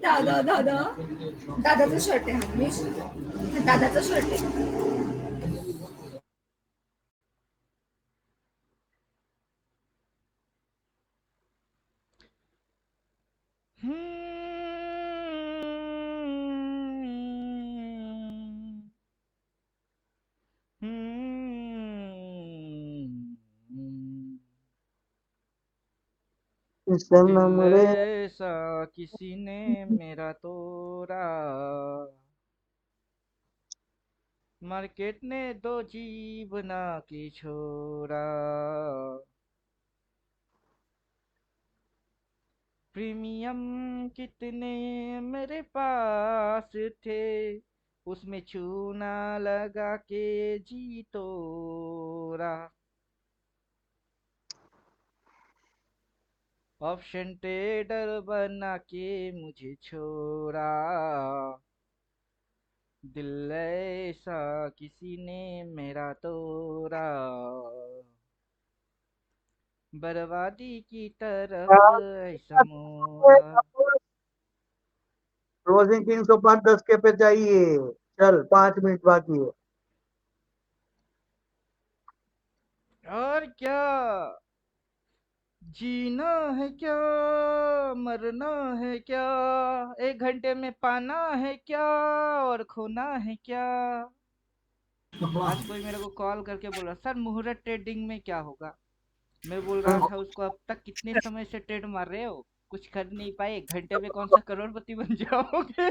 दादा दादा दादाचा शर्ट आहे हा मी दादाचा शर्ट आहे हम्म, हम्म, दिल सनम रे, ऐसा किसी ने मेरा तोड़ा, मार्केट ने दो जी बना के छोड़ा, प्रीमियम कितने मेरे पास थे, उसमें चूना लगा के जी तोड़ा, ऑप्शन ट्रेडर बना के मुझे छोड़ा, दिल ऐसा किसी ने मेरा तोड़ा, बर्बादी की तरफ ऐसा मोड़ा। क्लोजिंग 305-10 के पे चाहिए। चल, 5 मिनट बाकी है। और क्या, जीना है क्या, मरना है क्या, 1 घंटे में पाना है क्या, और खोना है क्या। आज कोई मेरे को कॉल करके बोला, सर मुहूर्त ट्रेडिंग में क्या होगा। मैं बोल रहा था उसको, अब तक कितने समय से ट्रेड मार रहे हो, कुछ कर नहीं पाए, 1 घंटे में कौन सा करोड़पति बन जाओगे।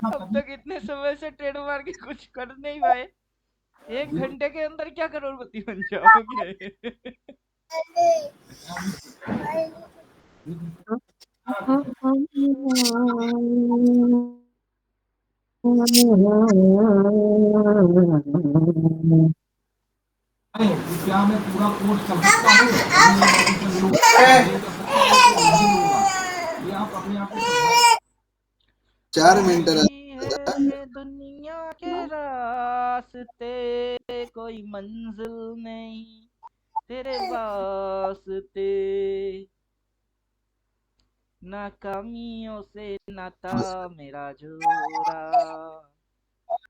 अब तक इतने समय से ट्रेड मार के कुछ कर नहीं पाए, 1 घंटे के अंदर क्या करोड़पति बन जाओगे। नहीं, क्या मैं पूरा कोर्स कर सकता हूँ? ये आप अपने आप को समझाओ। 4 मिनट खाली है दुनिया के रास्ते, कोई मंजिल नहीं तेरे वास्ते, नाकामियों से नाता मेरा जोड़ा,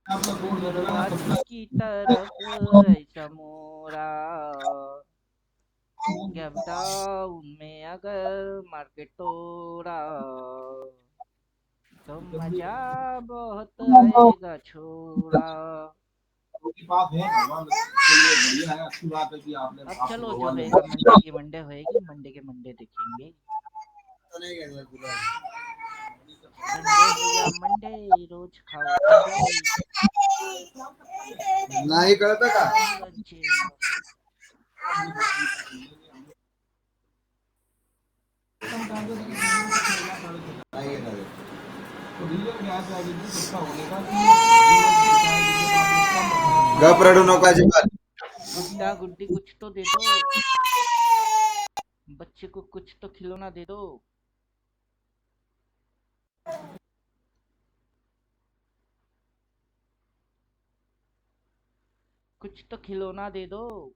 आपका कोर्स लगेगा ना बर्बादी सबका। की तरफ ऐसा मोड़ा, गैप डाउन में अगर मार्केट तोड़ा, तो मजा बहुत आएगा छोड़ा। आपके पास है भगवान के लिए बढ़िया है, अच्छी बात है कि आपने अब आपको चलो, जो भगवान ने होएगा मंडे की मंडे होएगी, मंडे के मंडे देखेंगे। संडे हो या मंडे, रोज खाओ अंडे, नाही कळत का? मुलांचे नाही येणार आहे. तो रीजन क्या है प्राइवेट सबका होने का कि जितने आपने गप रडू नका अजिबात. गुड्डा गुड्डी कुछ तो दे दो, बच्चे को कुछ तो खिलौना दे दो। कुछ तो खिलौना दे दो।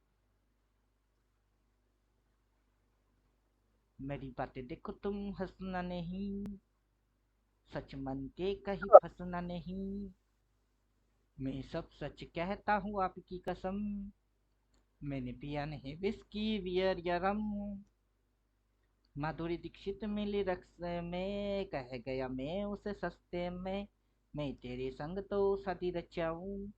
मेरी बातें देखो तुम, हंसना नहीं, सच मन के कहीं फंसना नहीं। मैं सब सच कहता हूँ आपकी कसम, मैंने पिया नहीं विस्की बियर या रम। माधुरी दीक्षित मिली रक्स में, कह गया मैं उसे सस्ते में, मैं तेरे संग तो शादी रचाऊं।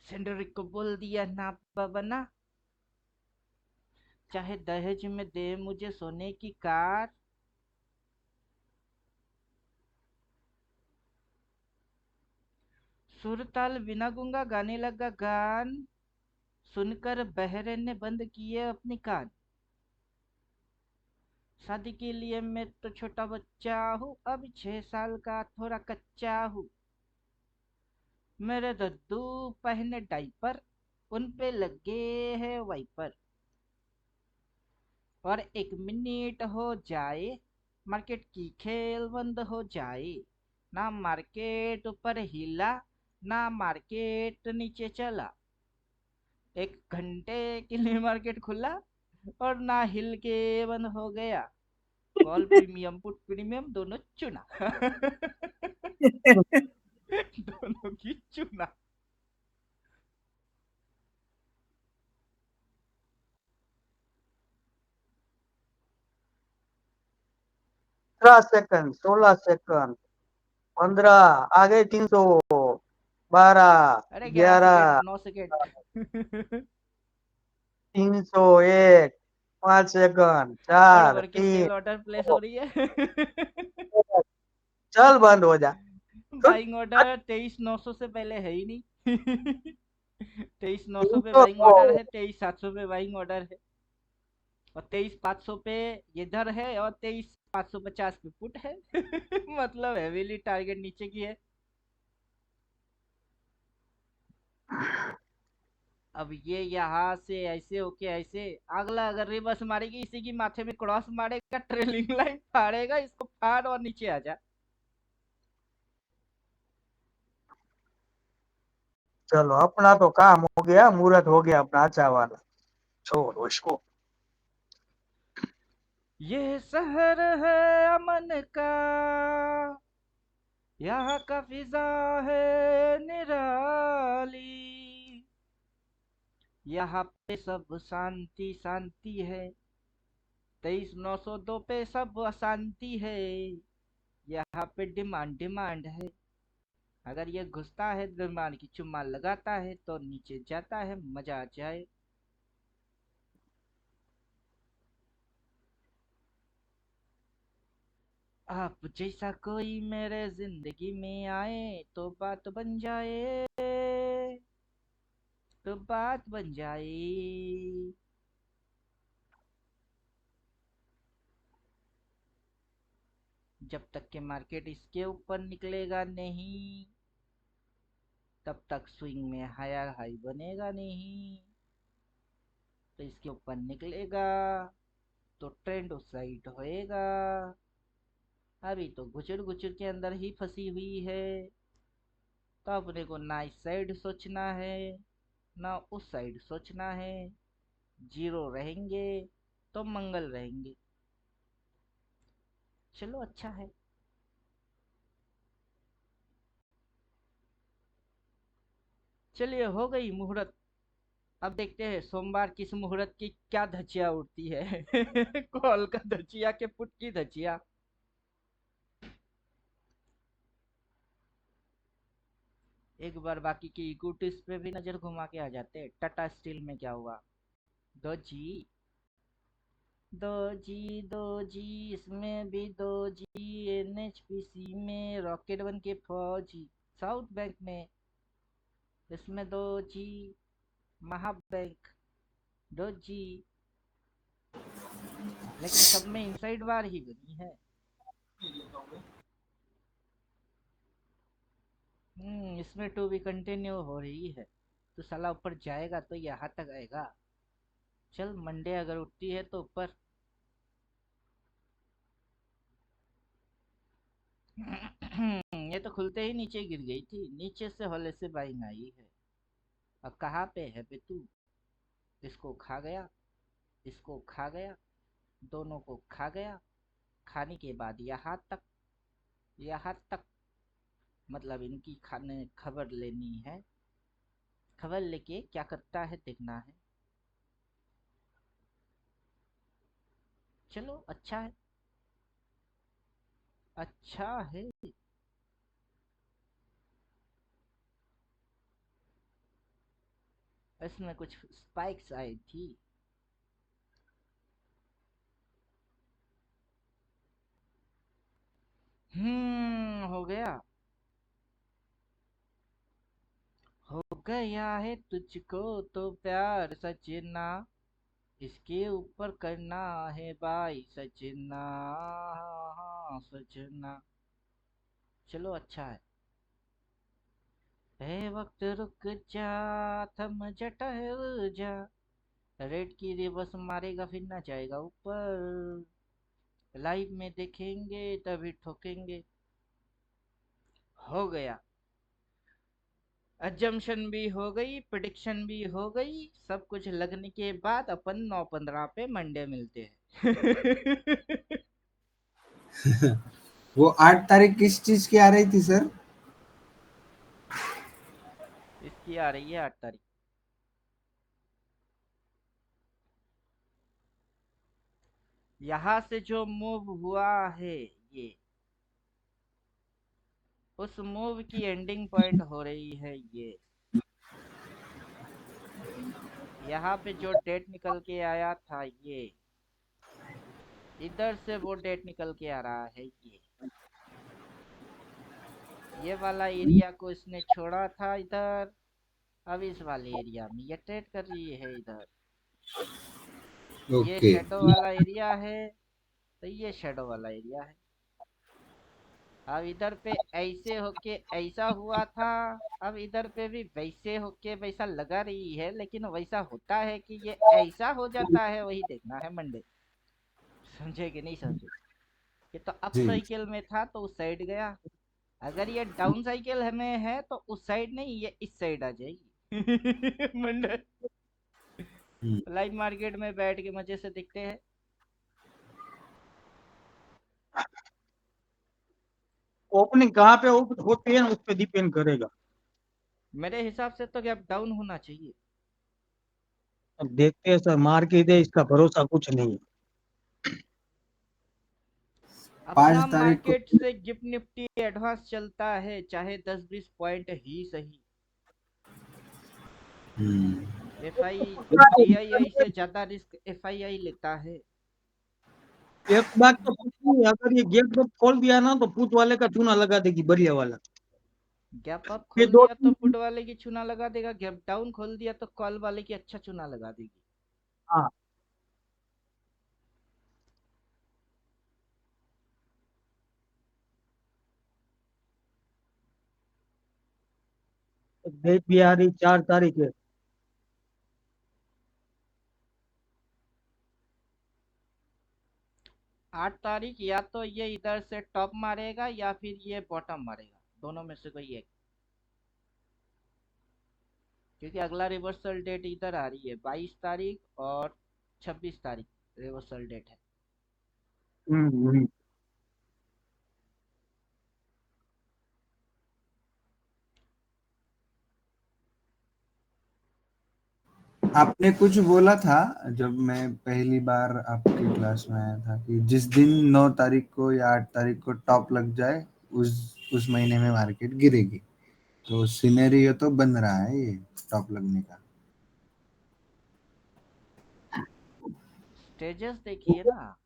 सेंडरिक को बोल दिया ना बना, चाहे दहेज में दे मुझे सोने की कार। सुर ताल बिना गूंगा गाने लगा गान, सुनकर बहरे ने बंद किए अपनी कान। शादी के लिए मैं तो छोटा बच्चा हूँ, अब 6 साल का थोड़ा कच्चा हूँ। मेरे दद्दू पहने डाइपर, उन पे लगे है वाइपर। और 1 मिनट हो जाए, मार्केट की खेल बंद हो जाए। ना मार्केट ऊपर हिला, ना मार्केट नीचे चला। 1 घंटे के लिए मार्केट खुला, और ना हिल के बंद हो गया। कॉल प्रीमियम पुट प्रीमियम दोनों चुना। दोनों की चुना। 15 सेकंड, 16 सेकंड, 15, आगे 300, 12, अरे 11 second, 11, 9 second. 301, 5 second, all 4, over की 3, सेल ऑर्डर प्लेस हो रही है। चल बंद हो जा। बाइंग ऑर्डर 23,900 से पहले है ही नहीं। 23,900 पे 300 बाइंग ऑर्डर है, 23,700 पे बाइंग ऑर्डर है, और 23,500 पे इधर है, और 23,550 पे पुट है। मतलब हेवीली टारगेट नीचे की है। अब ये यहाँ से ऐसे होके ऐसे, अगला अगर रिवर्स मारेगी इसी की माथे में क्रॉस मारेगा, ट्रेलिंग लाइन फाड़ेगा, इसको फाड़ और नीचे आ जा। चलो अपना तो काम हो गया, मुहूर्त हो गया अपना अच्छा वाला, छोड़ो इसको। ये शहर है अमन का, यहाँ का फिजा है निराली, यहाँ पे सब शांति शांति है। 23,902 पे सब अशांति है। यहाँ पे डिमांड डिमांड है। अगर ये घुसता है डिमांड की चुम्मा लगाता है तो नीचे जाता है, मजा आ जाए। आप जैसा कोई मेरे जिंदगी में आए तो बात बन जाए, तो बात बन जाए। जब तक के मार्केट इसके ऊपर निकलेगा नहीं, तब तक स्विंग में हायर हाई बनेगा नहीं। तो इसके ऊपर निकलेगा तो ट्रेंड उस साइड होएगा। अभी तो गुचर गुचर के अंदर ही फंसी हुई है, तो अपने को ना इस साइड सोचना है ना उस साइड सोचना है। जीरो रहेंगे तो मंगल रहेंगे। चलो अच्छा है। चलिए हो गई मुहूर्त। अब देखते हैं सोमवार किस मुहूर्त की क्या धज्जियां उड़ती है। कॉल का धज्जिया के पुट की धज्जिया। एक बार बाकी की इक्विटीज पे भी नजर घुमा के आ जाते हैं। टाटा स्टील में क्या हुआ? दो जी, दो जी, दो जी, इसमें भी दो जी। एनएचपीसी में रॉकेट बन के फौजी। साउथ बैंक में, इसमें दो जी। महाबैंक, दो जी। लेकिन सब में इनसाइड बार ही बनी है। इसमें टू भी कंटिन्यू हो रही है, तो साला ऊपर जाएगा तो यहाँ तक आएगा। चल मंडे अगर उठती है तो ऊपर। ये तो खुलते ही नीचे गिर गई थी, नीचे से हौले से बाइंग आई है। अब कहाँ पे है बे तू? इसको खा गया, इसको खा गया, दोनों को खा गया। खाने के बाद यहाँ तक, यहाँ तक, मतलब इनकी खाने खबर लेनी है। खबर लेके क्या करता है देखना है। चलो अच्छा है, अच्छा है। इसमें कुछ स्पाइक्स आई थी। हो गया, हो गया है तुझको तो प्यार सजना, इसके ऊपर करना है भाई सजना, सजना। चलो अच्छा है। है वक्त रुक जा, थम जा ठहर जा। रेड की रिवर्स मारेगा फिर ना जाएगा ऊपर। लाइव में देखेंगे तभी ठोकेंगे। हो गया, अजम्पशन भी हो गई, प्रिडिक्शन भी हो गई, सब कुछ लगने के बाद अपन 9:15 पे मंडे मिलते हैं। वो 8 तारीख किस चीज की आ रही थी सर? इसकी आ रही है 8 तारीख। यहाँ से जो मूव हुआ है ये, उस मूव की एंडिंग पॉइंट हो रही है ये। यहाँ पे जो डेट निकल के आया था ये, इधर से वो डेट निकल के आ रहा है ये वाला एरिया को इसने छोड़ा था इधर। अब इस वाले एरिया में ये ट्रेड कर रही है इधर। ये ओके। शेडो वाला एरिया है, तो ये शेडो वाला एरिया है। अब इधर पे ऐसे होके ऐसा हुआ था, अब इधर पे भी वैसे होके वैसा लगा रही है, लेकिन वैसा होता है कि ये ऐसा हो जाता है, वही देखना है मंडे। समझे कि नहीं समझे? ये तो अप जी। साइकिल में था तो उस साइड गया, अगर ये डाउन साइकिल में है तो उस साइड नहीं, ये इस साइड आ जाएगी। मंडे हम्म। लाइव मार्केट में बैठ के मजे से दिखते हैं। ओपनिंग कहाँ पे होती है उस पर डिपेंड करेगा। मेरे हिसाब से तो गैप डाउन होना चाहिए। अब देखते हैं सर, मार्केट है इसका भरोसा कुछ नहीं है। अपना 5 तारीख को। मार्केट से गिफ्ट निफ्टी एडवांस चलता है, चाहे 10-20 पॉइंट ही सही। हम्म। एफआई डीआईआई से ज्यादा रिस्क एफआईआई लेता है। एक बात तो पक्की है, अगर ये गेट को खोल दिया ना तो पुट वाले का चूना लगा देगी बढ़िया वाला। गैप अप ये खोल दो दिया तो पुट वाले की चुना लगा देगा, गैप डाउन खोल दिया तो कॉल वाले की अच्छा चुना लगा देगी। हाँ, डेट भी आ रही 4 तारीख है। 8 तारीख या तो ये इधर से टॉप मारेगा या फिर ये बॉटम मारेगा, दोनों में से कोई एक। क्योंकि अगला रिवर्सल डेट इधर आ रही है 22 तारीख और 26 तारीख रिवर्सल डेट है। हम्म। आपने कुछ बोला था जब मैं पहली बार आपकी क्लास में आया था कि जिस दिन 9 तारीख को या 8 तारीख को टॉप लग जाए उस महीने में मार्केट गिरेगी। तो सिनेरियो तो बन रहा है ये टॉप लगने का। स्टेजेस देखिए ना,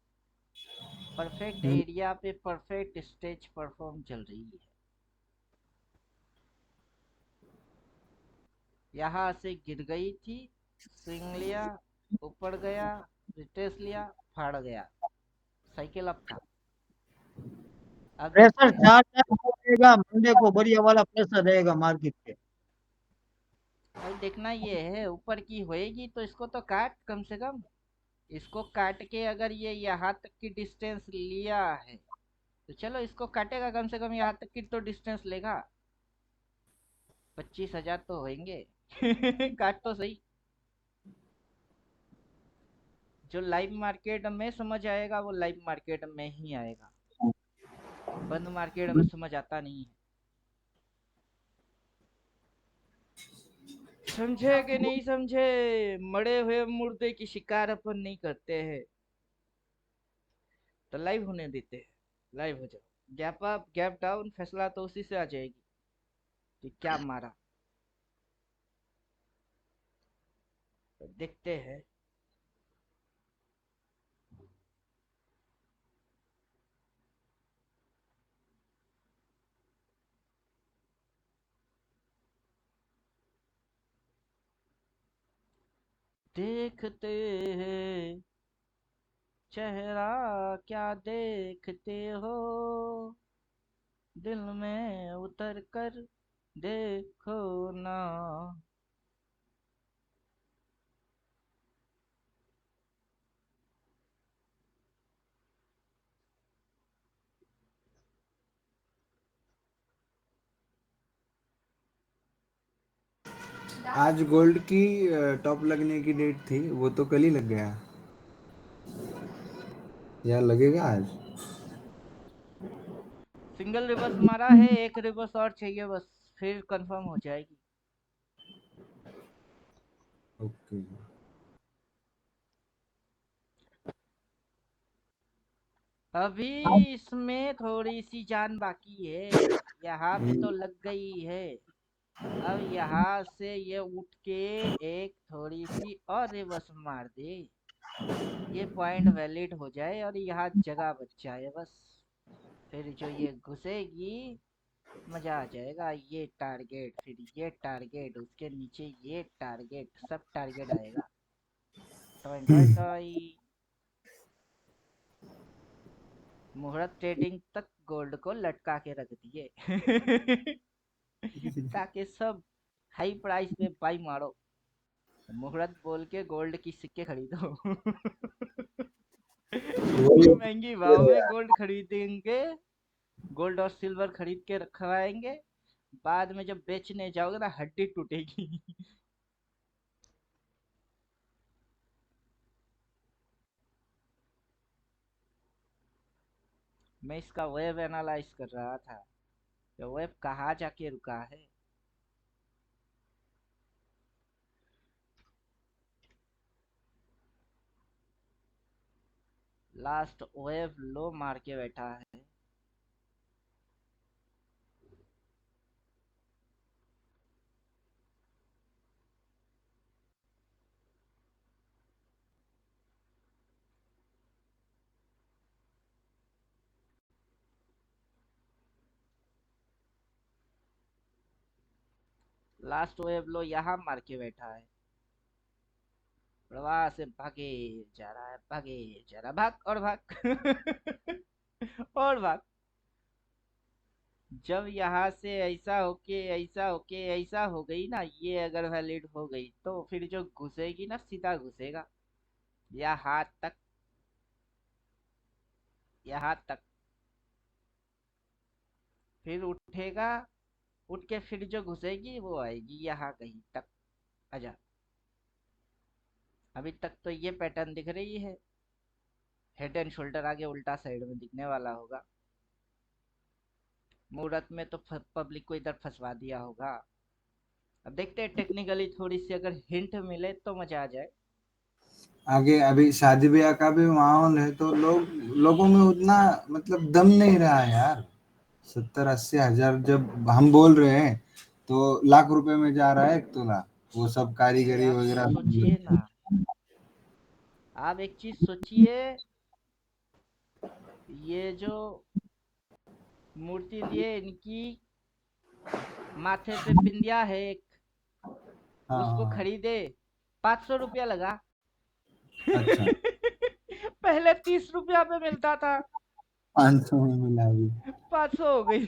परफेक्ट हम्म। एरिया पे परफेक्ट स्टेज परफॉर्म चल रही है। यहाँ से गिर गई थी, स्विंग लिया, ऊपर गया, रिट्रेस लिया, फाड़ गया, साइकिल अप था। अब देखते प्रेशर हैं। 4 तारीख को रहेगा, मंडे को बढ़िया वाला प्रेशर रहेगा मार्केट पे। अब देखना ये है, ऊपर की होएगी तो इसको तो काट कम से कम। इसको काट के अगर ये यहाँ तक की डिस्टेंस लिया है तो चलो इसको काटेगा, कम से कम यहाँ तक की तो डिस्टेंस लेगा। 25,000 तो होंगे। काट तो सही। जो लाइव मार्केट में समझ आएगा वो लाइव मार्केट में ही आएगा, बंद मार्केट में समझ आता नहीं है। समझे कि नहीं समझे? मरे हुए मुर्दे की शिकार अपन नहीं करते हैं। तो लाइव होने देते हैं, लाइव हो जाओ। गैप अप गैप डाउन फैसला तो उसी से आ जाएगी कि क्या मारा। तो देखते हैं। देखते हैं चेहरा क्या देखते हो, दिल में उतर कर देखो ना। आज गोल्ड की टॉप लगने की डेट थी, वो तो कल ही लग गया या लगेगा आज। सिंगल रिवर्स मारा है, एक रिवर्स और चाहिए बस, फिर कंफर्म हो जाएगी। ओके। अभी इसमें थोड़ी सी जान बाकी है। यहाँ पे तो लग गई है। अब यहाँ से ये उठ के एक थोड़ी सी और रिवर्स मार दे, ये पॉइंट वैलिड हो जाए और यहाँ जगह बच जाए बस। फिर जो ये घुसेगी मजा आ जाएगा। ये टारगेट, फिर ये टारगेट, उसके नीचे ये टारगेट, सब टारगेट आएगा। Toy toy toy. मुहूर्त ट्रेडिंग तक गोल्ड को लटका के रख दिए। ताकि सब हाई प्राइस पे बाई मारो, मुहूर्त बोल के गोल्ड की सिक्के खरीदो। इतनी वही महंगी भाव में गोल्ड खरीदेंगे, गोल्ड और सिल्वर खरीद के रखवाएंगे, बाद में जब बेचने जाओगे ना हड्डी टूटेगी। मैं इसका वेब एनालाइज कर रहा था, तो वेब कहाँ जाके रुका है। लास्ट वेव लो मार के बैठा है। लास्ट वेव लो यहाँ मार के बैठा है। प्रवाह से भागे जा रहा है, भागे जा रहा, भाग और भाग। और भाग। जब यहाँ से ऐसा होके ऐसा हो गई ना, ये अगर वैलिड हो गई तो फिर जो घुसेगी ना सीधा घुसेगा यहाँ तक, यहाँ तक। फिर उठेगा, उठ के फिर जो घुसेगी वो आएगी यहाँ कहीं तक। आजा। अभी तक तो ये पैटर्न दिख रही है। हेड एंड शोल्डर आगे उल्टा साइड में दिखने वाला होगा। मुहूर्त में तो पब्लिक को इधर फंसवा दिया होगा। अब देखते हैं टेक्निकली थोड़ी सी अगर हिंट मिले तो मजा आ जाए। आगे अभी शादी ब्याह का भी माहौल है तो लोगों में उतना मतलब दम नहीं रहा है यार। 70-80 हजार जब हम बोल रहे हैं तो लाख रुपए में जा रहा है एक तोला, वो सब अरे कारीगरी आप वगैरह। सोचिए ना, आप एक चीज सोचिए, ये जो मूर्ति दिए इनकी माथे पे बिंदिया है एक, हाँ उसको हाँ। खरीदे 500 रुपया लगा। अच्छा। पहले 30 रुपया पे मिलता था, 500 में मिला अभी। 500 हो गई।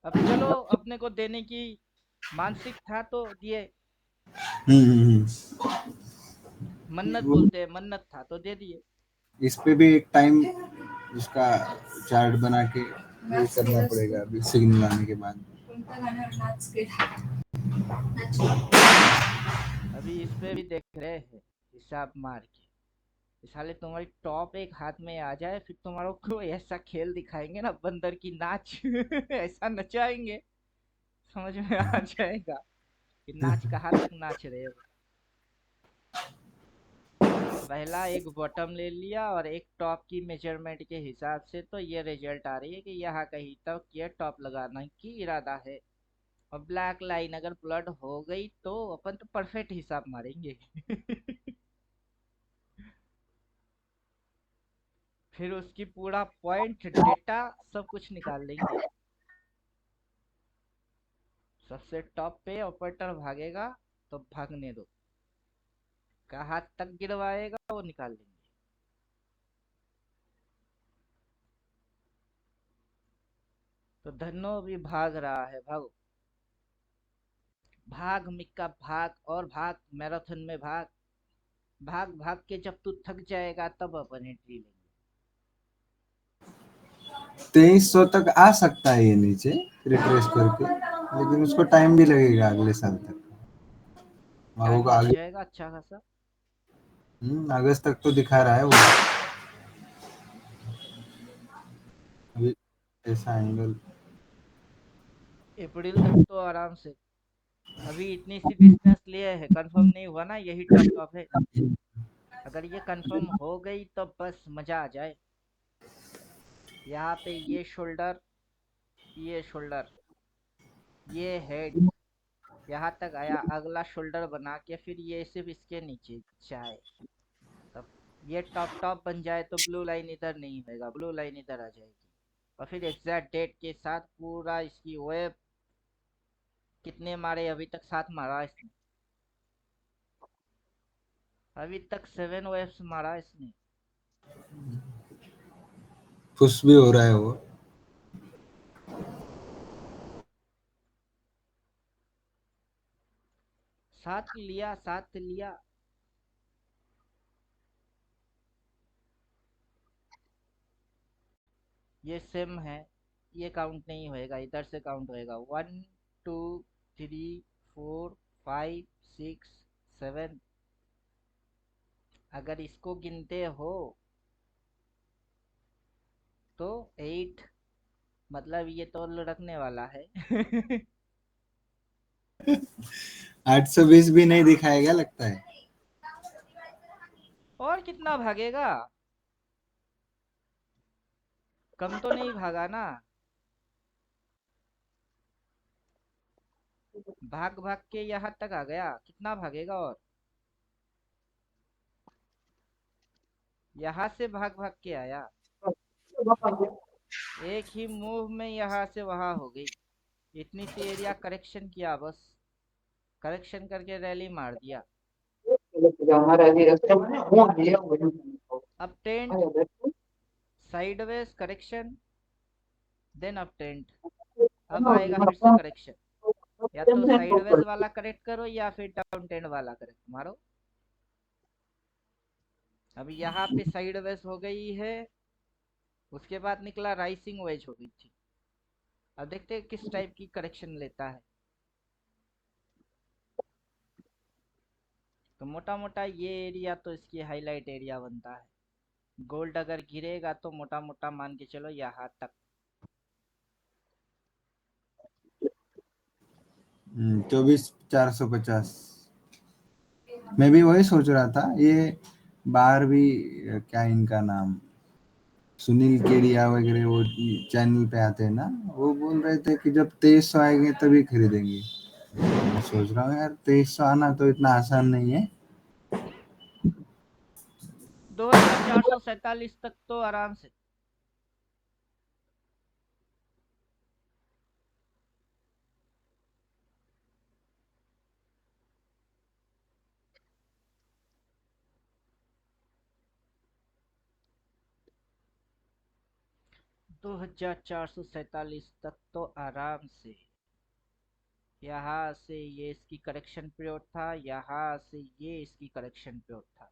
अब चलो, अपने को देने की मानसिक था तो दिए। हम्म हम्म, मन्नत वो बोलते हैं, मन्नत था तो दे दिए। इस पे भी एक टाइम उसका चार्ट बना के ये करना पड़ेगा अभी सिग्नल आने के बाद। कोणतं गाणं नाच के नाच अभी इस पे भी देख रहे हैं हिसाब मार के। ये साले तुम्हारी टॉप एक हाथ में आ जाए फिर तुम्हारा को ऐसा खेल दिखाएंगे ना बंदर की नाच ऐसा नचाएंगे समझ में आ जाएगा कि नाच कहाँ तक नाच रहे हो। पहला एक बॉटम ले लिया और एक टॉप की मेजरमेंट के हिसाब से तो ये रिजल्ट आ रही है कि यहाँ कहीं तक ये टॉप लगाना की इरादा है। और ब्लैक लाइन अगर ब्लड हो गई तो अपन तो परफेक्ट हिसाब मारेंगे फिर उसकी पूरा पॉइंट डेटा सब कुछ निकाल लेंगे। सबसे टॉप पे ऑपरेटर भागेगा तो भागने दो, कहाँ तक गिरवाएगा वो निकाल लेंगे। तो धन्नो भी भाग रहा है, भागो भाग मिक्का भाग और भाग, मैराथन में भाग। भाग भाग के जब तू थक जाएगा तब अपन एंट्री लेंगे। 2300 तक आ सकता है ये नीचे रिट्रेस करके, लेकिन उसको टाइम भी लगेगा अगले साल तक। टाइम होगा लग आगे। जाएगा अच्छा खासा। अगस्त तक तो दिखा रहा है वो अभी ऐसा एंगल। अप्रैल तक तो आराम से। अभी इतनी सी डिस्टेंस लिए है, कंफर्म नहीं हुआ ना, यही टॉप टॉप है। अगर ये कंफर्म हो गई तो बस मजा आ जाए। यहाँ पे ये शोल्डर, ये हेड यहाँ तक आया, अगला शोल्डर बना के फिर ये सिर्फ इसके नीचे जाए, तब ये टॉप टॉप बन जाए तो ब्लू लाइन इधर नहीं होगा, ब्लू लाइन इधर आ जाएगी। और फिर एग्जैक्ट डेट के साथ पूरा इसकी वेब कितने मारे अभी तक, 7 मारा इसने, अभी तक 7 वेव्स मारा इसने। खुश भी हो रहा है वो। 7 लिया, 7 लिया। ये सेम है, ये काउंट नहीं होएगा, इधर से काउंट होएगा। 1 2 3 4 5 6 7। अगर इसको गिनते हो तो 8, मतलब ये तो लुढ़कने वाला है 820 भी नहीं दिखाएगा लगता है। और कितना भागेगा, कम तो नहीं भागा ना। भाग भाग के यहाँ तक आ गया, कितना भागेगा और। यहाँ से भाग भाग के आया, एक ही मूव में यहाँ से वहां हो गई। इतनी सी एरिया करेक्शन किया बस, करेक्शन करके रैली मार दिया। अब tent, sideways correction, then up tent. अब आएगा फिर से करेक्शन, या तो साइडवेज वाला करेक्ट करो या फिर डाउन टेंट वाला करेक्ट मारो। अभी यहाँ पे साइडवेज हो गई है, उसके बाद निकला राइसिंग वेज हो गई थी। अब देखते हैं किस टाइप की करेक्शन लेता है। तो मोटा मोटा ये एरिया तो इसकी हाईलाइट एरिया बनता है। गोल्ड अगर गिरेगा तो मोटा मोटा मान के चलो यहाँ तक। 24,450। मैं भी वही सोच रहा था, ये बाहर भी क्या इनका नाम, सुनील केडिया वगैरह वो चैनल पे आते हैं ना, वो बोल रहे थे कि जब 2300 आएंगे तभी खरीदेंगे। मैं सोच रहा हूँ यार 2300 आना तो इतना आसान नहीं है। 2447 तक तो आराम से। दो हजार चार सौ सैतालीस तक तो आराम से। यहाँ से ये इसकी करेक्शन पीरियड था, यहाँ से ये इसकी करेक्शन पीरियड था।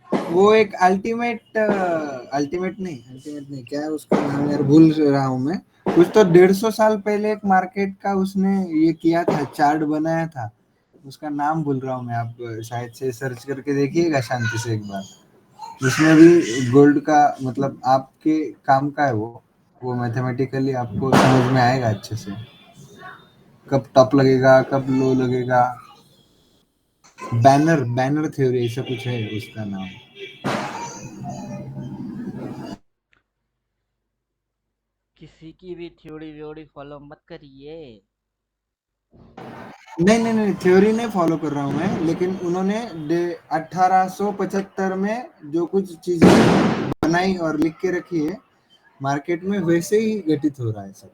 वो एक अल्टीमेट नहीं, क्या है उसका नाम यार, भूल रहा हूँ मैं। कुछ तो 150 साल पहले एक मार्केट का उसने ये किया था, चार्ट बनाया था। उसका नाम भूल रहा हूँ मैं, आप शायद से सर्च करके देखिएगा शांति से एक बार। उसमें भी गोल्ड का मतलब आपके काम का है वो मैथमेटिकली आपको समझ में आएगा अच्छे से, कब टॉप लगेगा कब लो लगेगा। बैनर थ्योरी ऐसा कुछ है उसका नाम। किसी की भी थ्योरी व्योरी फॉलो मत करिए। नहीं, थ्योरी नहीं फॉलो कर रहा हूँ मैं, लेकिन उन्होंने 1875 में जो कुछ चीजें बनाई और लिख के रखी है मार्केट में, वैसे ही घटित हो रहा है सब।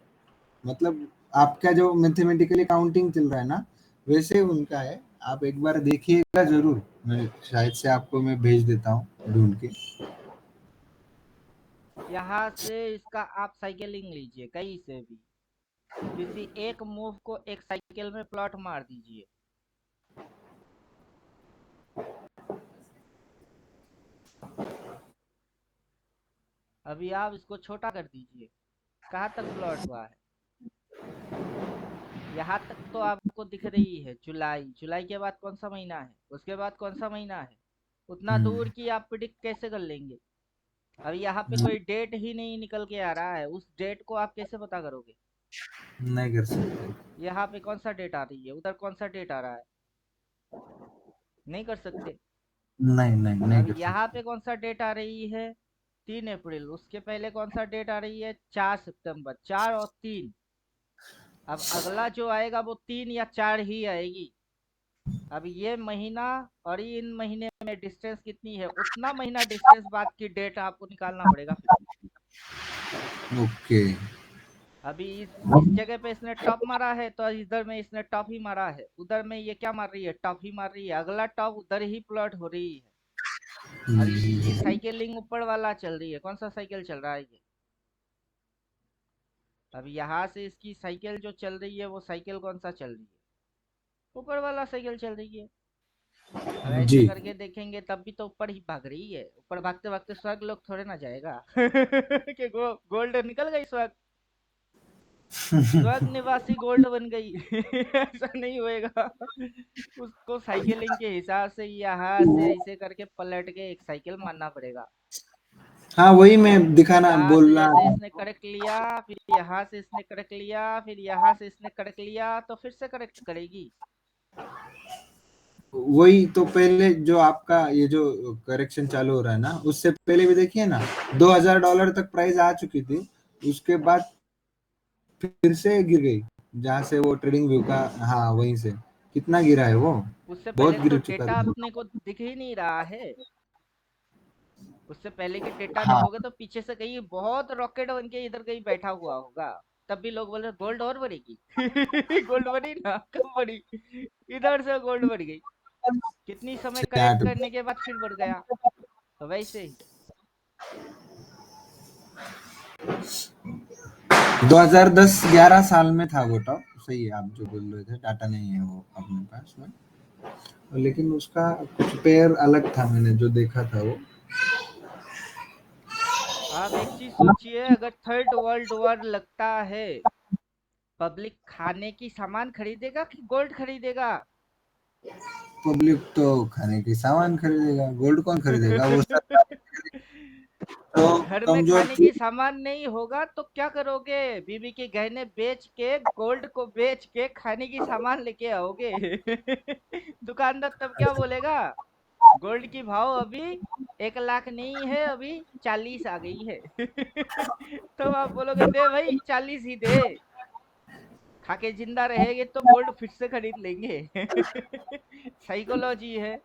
मतलब आपका जो मैथमेटिकली काउंटिंग चल रहा है ना, वैसे उनका है। आप एक बार देखिएगा जरूर, मैं शायद से आपको मैं भेज देता हूँ ढूंढ के। यहाँ से इसका आप साइकिलिंग लीजिए कहीं से भी, किसी एक मूव को एक साइकिल में प्लॉट मार दीजिए। अभी आप इसको छोटा कर दीजिए, कहाँ तक प्लॉट हुआ है। यहाँ तक तो आपको दिख रही है जुलाई, जुलाई के बाद कौन सा महीना है, उसके बाद कौन सा महीना है, उतना हम्म, दूर की आप प्रिडिक्ट कैसे कर लेंगे। अभी यहाँ पे कोई डेट ही नहीं निकल के आ रहा है, उस डेट को आप कैसे पता करोगे। नहीं कर सकते। यहाँ पे कौन सा डेट आ रही है, उधर कौन सा डेट आ रहा है, नहीं कर सकते। नहीं अब कर यहाँ सकते। पे कौन सा डेट आ रही है, 3 अप्रैल, उसके पहले कौन सा डेट आ रही है, 4 सितंबर, 4 और 3। अब अगला जो आएगा वो 3 या 4 ही आएगी। अब ये महीना और इन महीने में डिस्टेंस कितनी है, उतना महीना डिस्टेंस बाद की डेट आपको निकालना पड़ेगा फिर। ओके। अभी इस जगह पे इसने टॉप मारा है तो इधर में इसने टॉप ही मारा है, उधर में ये क्या मार रही है, टॉप ही मार रही है, अगला टॉप उधर ही प्लॉट हो रही है। अभी इसकी साइकिलिंग ऊपर वाला चल रही है, कौन सा साइकिल चल रहा है ये। अब यहाँ से इसकी साइकिल जो चल रही है वो साइकिल कौन सा चल रही है, ऊपर वाला साइकिल चल रही है। अब ऐसे जी। करके देखेंगे तब भी तो ऊपर ही भाग रही है, ऊपर भागते भागते स्वर्ग लोग थोड़े ना जाएगा कि गोल्ड निकल गई, स्वर्ग स्वर्ग निवासी गोल्ड बन गई ऐसा नहीं होएगा उसको साइकिलिंग के हिसाब से यहाँ से ऐसे करके पलट के एक साइकिल मारना पड़ेगा। हाँ वही मैं दिखाना यहाँ से बोल रहा जैसे था। इसने करेक्ट लिया, फिर यहाँ से इसने करेक्ट लिया, फिर यहाँ से इसने करेक्ट लिया, तो फिर से करेक्ट करेगी। वही तो पहले जो आपका ये जो करेक्शन चालू हो रहा है ना, उससे पहले भी देखिए ना, $2000 तक प्राइस आ चुकी थी। उसके बाद फिर से गिर गई, जहां से वो ट्रेडिंग व्यू का, हाँ वहीं से कितना गिरा है वो, उससे बहुत पहले तो गिर चुका डेटा था। अपने को दिख ही नहीं रहा है, उससे पहले के डेटा हाँ देखोगे तो पीछे से कहीं बहुत रॉकेट बन के इधर कहीं बैठा हुआ होगा। तब भी लोग बोल रहे गोल्ड और बढ़ेगी गोल्ड बढ़ी ना, कब बढ़ी, इधर से गोल्ड बढ़ गई, कितनी समय करेक्ट 6-8। करने के बाद फिर बढ़ गया। तो वैसे ही 2010-11 साल में था वो टॉप, सही है आप जो बोल रहे थे, डाटा नहीं है वो अपने पास में, लेकिन उसका कुछ पेयर अलग था, मैंने जो देखा था वो। आप एक चीज सोचिए, अगर थर्ड वर्ल्ड वॉर लगता है, पब्लिक खाने की सामान खरीदेगा कि गोल्ड खरीदेगा पब्लिक तो खाने की सामान खरीदेगा, गोल्ड कौन खरीदेगा, वो सरकार खरीदेगी। तो घर में कमजोर खाने थी। की सामान नहीं होगा तो क्या करोगे, बीवी के गहने बेच के, गोल्ड को बेच के खाने की सामान लेके आओगे दुकानदार तब क्या बोलेगा, गोल्ड की भाव अभी 1 लाख नहीं है, अभी 40 आ गई है तो आप बोलोगे दे भाई 40 ही दे, खा के जिंदा रहेंगे तो गोल्ड फिर से खरीद लेंगे साइकोलॉजी है।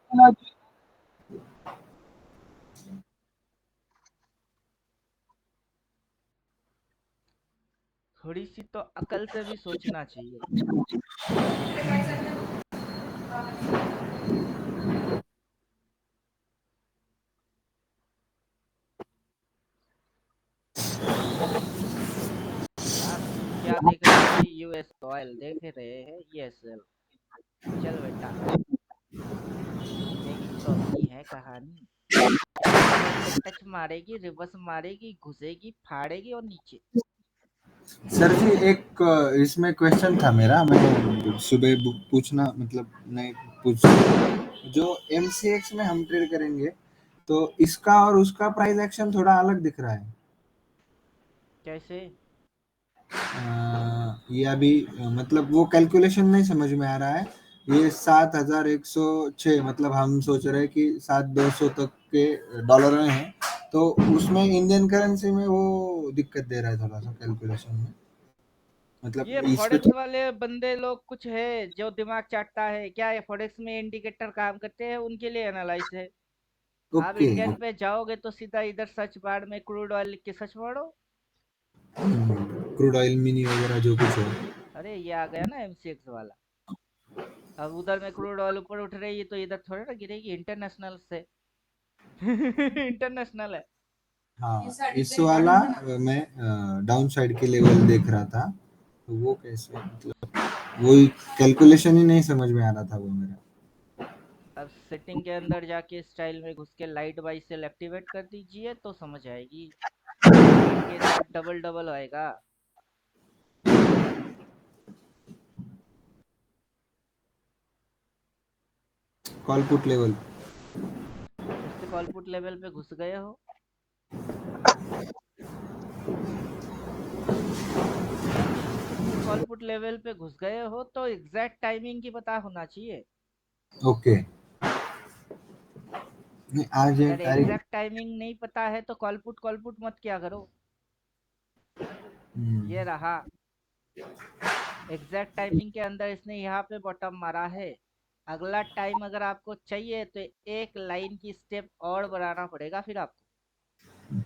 थोड़ी सी तो अकल से भी सोचना चाहिए। आप क्या देख रहे थे, यूएस ऑयल देख रहे हैं, यस चल बेटा, मैगी तो अपनी है कहानी। ऊपर से टच मारेगी, रिवर्स मारेगी, घुसेगी, फाड़ेगी और नीचे। सर जी एक इसमें क्वेश्चन था मेरा, मैं सुबह पूछना मतलब नहीं पूछ, जो MCX में हम ट्रेड करेंगे तो इसका और उसका प्राइस एक्शन थोड़ा अलग दिख रहा है। कैसे? ये अभी मतलब वो कैलकुलेशन नहीं समझ में आ रहा है। ये 7,106 मतलब हम सोच रहे हैं कि 7,200 तक के डॉलर में है, तो उसमें इंडियन करेंसी में वो दिक्कत दे रहा है थोड़ा सा कैलकुलेशन में, मतलब ये इस पे फॉरेक्स वाले बंदे लोग कुछ है जो दिमाग चाटता है क्या? ये फॉरेक्स में इंडिकेटर काम करते हैं, उनके लिए एनालाइज है। आप ओके। इंडियन पे जाओगे तो सीधा इधर सर्च बार में क्रूड ऑयल लिख के सर्च मारो। क्रूड ऑयल मिनी वगैरह जो कुछ है। अरे ये आ गया ना एमसीएक्स वाला। अब उधर में क्रूड ऑयल ऊपर उठ रही है तो इधर थोड़ा ना गिरेगी, इंटरनेशनल से। इंटरनेशनल है। हाँ इस वाला मैं डाउन साइड के लेवल देख रहा था, तो वो कैसे मतलब वही कैलकुलेशन ही नहीं समझ में आ रहा था वो मेरा। अब सेटिंग के अंदर जाके स्टाइल में घुस के लाइट बाई सेल एक्टिवेट कर दीजिए तो समझ आएगी। ग्रीन के साथ डबल डबल आएगा। Call put level. फिर से कॉल पुट लेवल पे घुस गए हो। फिर से कॉल पुट लेवल पे घुस गए हो तो एग्जैक्ट टाइमिंग की पता होना चाहिए। ओके। नहीं आज एक अगर तारीख। एग्जैक्ट टाइमिंग नहीं पता है तो कॉल पुट मत क्या करो। ये रहा एग्जैक्ट टाइमिंग के अंदर, इसने यहाँ पे बॉटम मारा है। अगला टाइम अगर आपको चाहिए तो एक लाइन की स्टेप और बढ़ाना पड़ेगा फिर आपको।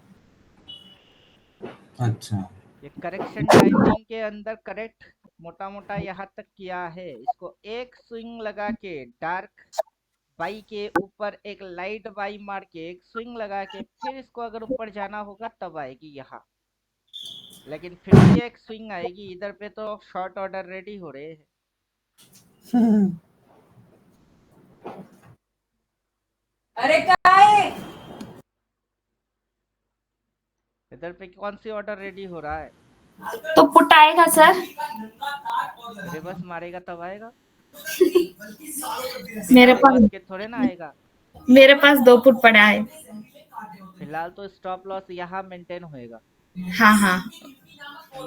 अच्छा। ये करेक्शन टाइमिंग के अंदर करेक्ट मोटा मोटा यहाँ तक किया है। इसको एक स्विंग लगा के डार्क बाई के ऊपर एक लाइट बाई मार के एक स्विंग लगा के फिर इसको अगर ऊपर जाना होगा तब आएगी यहाँ। लेकिन फिर भी एक स्विंग आएगी इधर पे तो शॉर्ट ऑर्डर रेडी हो रहे हैं। अरे काय इधर पे कौन सी ऑर्डर रेडी हो रहा है? तो पुट आएगा सर। रिवर्स मारेगा तब आएगा, मेरे बिना रिवर्स पास के थोड़े ना आएगा। मेरे पास 2 पुट पड़ा है। फिलहाल तो स्टॉप लॉस यहाँ मेंटेन होएगा। हाँ हाँ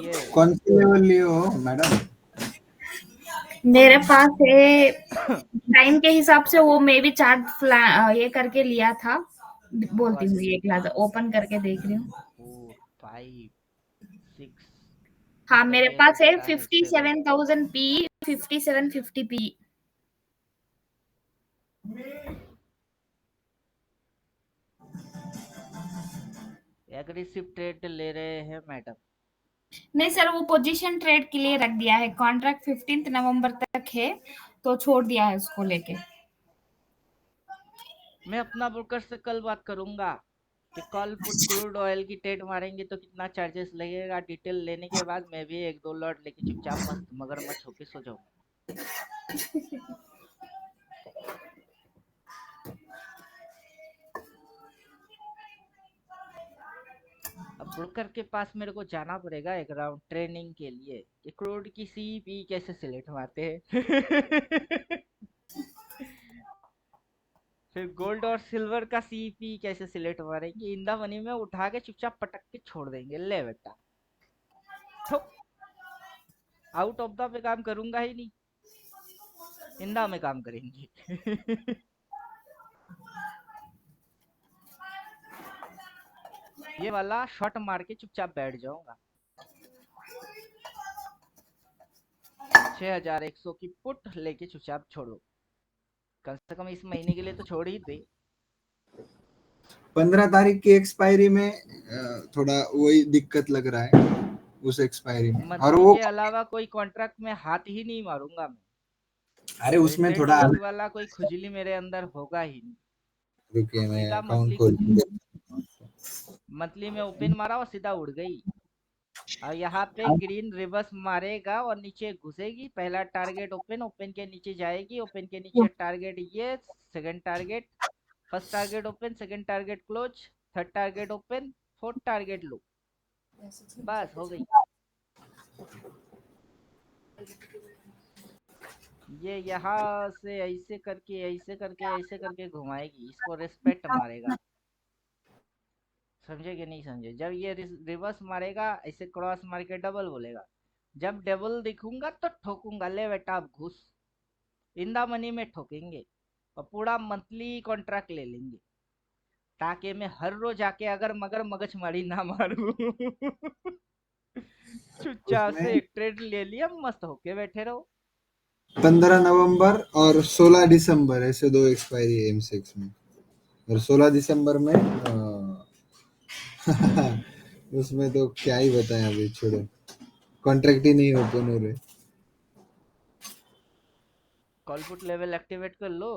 ये कौन सी लेवल लिए हो मैडम? मेरे पास है। टाइम के हिसाब से वो मे भी चार्ट ये करके लिया था। बोलती हूँ एक लाख ओपन करके देख रही हूँ। 4 5 6 हाँ मतलब मेरे ये हो पास है सकता है 7। 57,000 पी 5750 पी। एग्रेसिव ट्रेड ले रहे हैं मैडम। नहीं सर वो पोजीशन ट्रेड के लिए रख दिया है। कॉन्ट्रैक्ट 15 नवंबर तक है तो छोड़ दिया है उसको लेके। मैं अपना ब्रोकर से कल बात करूंगा कि कॉल पुट क्रूड ऑयल की ट्रेड मारेंगे तो कितना चार्जेस लगेगा। डिटेल लेने के बाद मैं भी 1-2 लॉट लेके चुपचाप मस्त मगरमच्छ होके सो जाऊंगा। अब ब्रोकर के पास मेरे को जाना पड़ेगा एक राउंड ट्रेनिंग के लिए कि क्रूड की सीपी कैसे सिलेक्ट मारते हैं। फिर गोल्ड और सिल्वर का सीपी कैसे सिलेक्ट मारेंगे। इंदा मनी में उठा के चुपचाप पटक के छोड़ देंगे, ले बेटा ठुक। आउट ऑफ द पे काम करूंगा ही नहीं, इंदा में काम करेंगे। ये वाला शॉट मार के चुपचाप बैठ जाऊंगा। 6100 की पुट लेके चुपचाप छोड़ो, कम से कम इस महीने के लिए तो छोड़ ही दे। 15 तारीख की एक्सपायरी में थोड़ा वही दिक्कत लग रहा है उस एक्सपायरी में, और मंथली वो के अलावा कोई कॉन्ट्रैक्ट में हाथ ही नहीं मारूंगा मैं। अरे उसमें रिसेंट थोड़ा वीक वाला कोई खुजली मेरे अंदर होगा ही नहीं। रुकिए मैं सीधा अकाउंट मंथली खोल खुजली। मंथली में ओपन मारा और सीधा उड़ गई। और यहाँ पे ग्रीन रिवर्स मारेगा और नीचे घुसेगी। पहला टारगेट ओपन, ओपन के नीचे जाएगी, ओपन के नीचे टारगेट ये, second target first target open, second target close, third target open, fourth target low, बस हो गई। ये यहाँ से ऐसे करके ऐसे करके ऐसे करके घुमाएगी, इसको रिस्पेक्ट मारेगा, समझे कि नहीं समझे? जब ये रिवर्स मारेगा ऐसे क्रॉस मार के डबल बोलेगा, जब डबल दिखूंगा तो ठोकूंगा, ले बेटा अब घुस, इंदा मनी में ठोकेंगे और पूरा मंथली कॉन्ट्रैक्ट ले लेंगे, ताकि मैं हर रोज आके अगर मगर मगजमारी ना मारू। चुपचाप से उसमें एक ट्रेड ले लिया, मस्त होके बैठे रहो। 15 नवंबर और 16 दिसंबर ऐसे दो एक्सपायरी है एमसेक्स में, और 16 दिसंबर में उसमें तो क्या ही बताएं, अभी छोड़ो, कॉन्ट्रैक्ट ही नहीं ओपन हो रहे। कॉल पुट लेवल एक्टिवेट कर लो।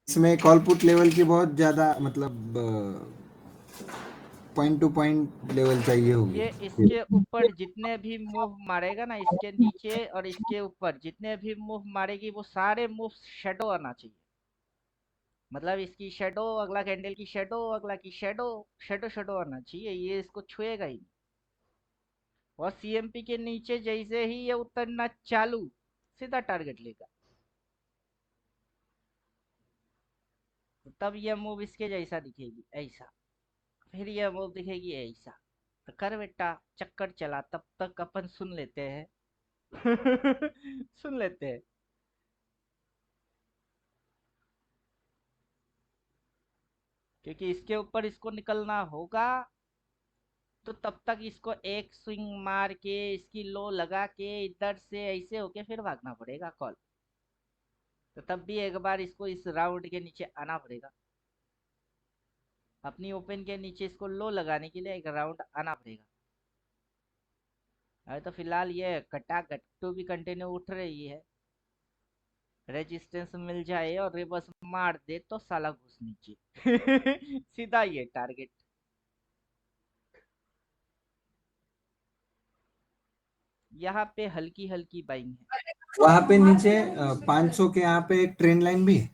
इसमें कॉल पुट लेवल की बहुत ज्यादा मतलब पॉइंट टू पॉइंट लेवल चाहिए होगी। ये इसके ऊपर जितने भी मूव मारेगा ना, इसके नीचे और इसके ऊपर जितने भी मूव मारेगी वो सारे मूव शेडो आना चाहिए, मतलब इसकी शेडो, अगला कैंडल की शेडो, अगला की शेडो, शेडो शेडो आना चाहिए, ये इसको छुएगा ही नहीं। और सीएमपी के नीचे जैसे ही ये उतरना चालू, सीधा टारगेट लेगा, तो तब यह मूव इसके जैसा दिखेगी ऐसा, फिर यह मूव दिखेगी ऐसा, तो कर बेटा, चक्कर चला, तब तक अपन सुन लेते हैं। सुन लेते हैं। क्योंकि इसके ऊपर इसको निकलना होगा, तो तब तक इसको एक स्विंग मार के इसकी लो लगा के इधर से ऐसे होके फिर भागना पड़ेगा कॉल, तो तब भी एक बार इसको इस राउंड के नीचे आना पड़ेगा, अपनी ओपन के नीचे इसको लो लगाने के लिए एक राउंड आना पड़ेगा। अरे तो फिलहाल ये कटा गट्टू भी कंटिन्यू उठ रही है, रेजिस्टेंस मिल जाए और रिवर्स मार दे तो साला घुस नीचे। सीधा ये टारगेट। यहाँ पे हल्की हल्की बाइंग है। वहां पे नीचे 500 के यहाँ पे एक ट्रेंड लाइन भी है,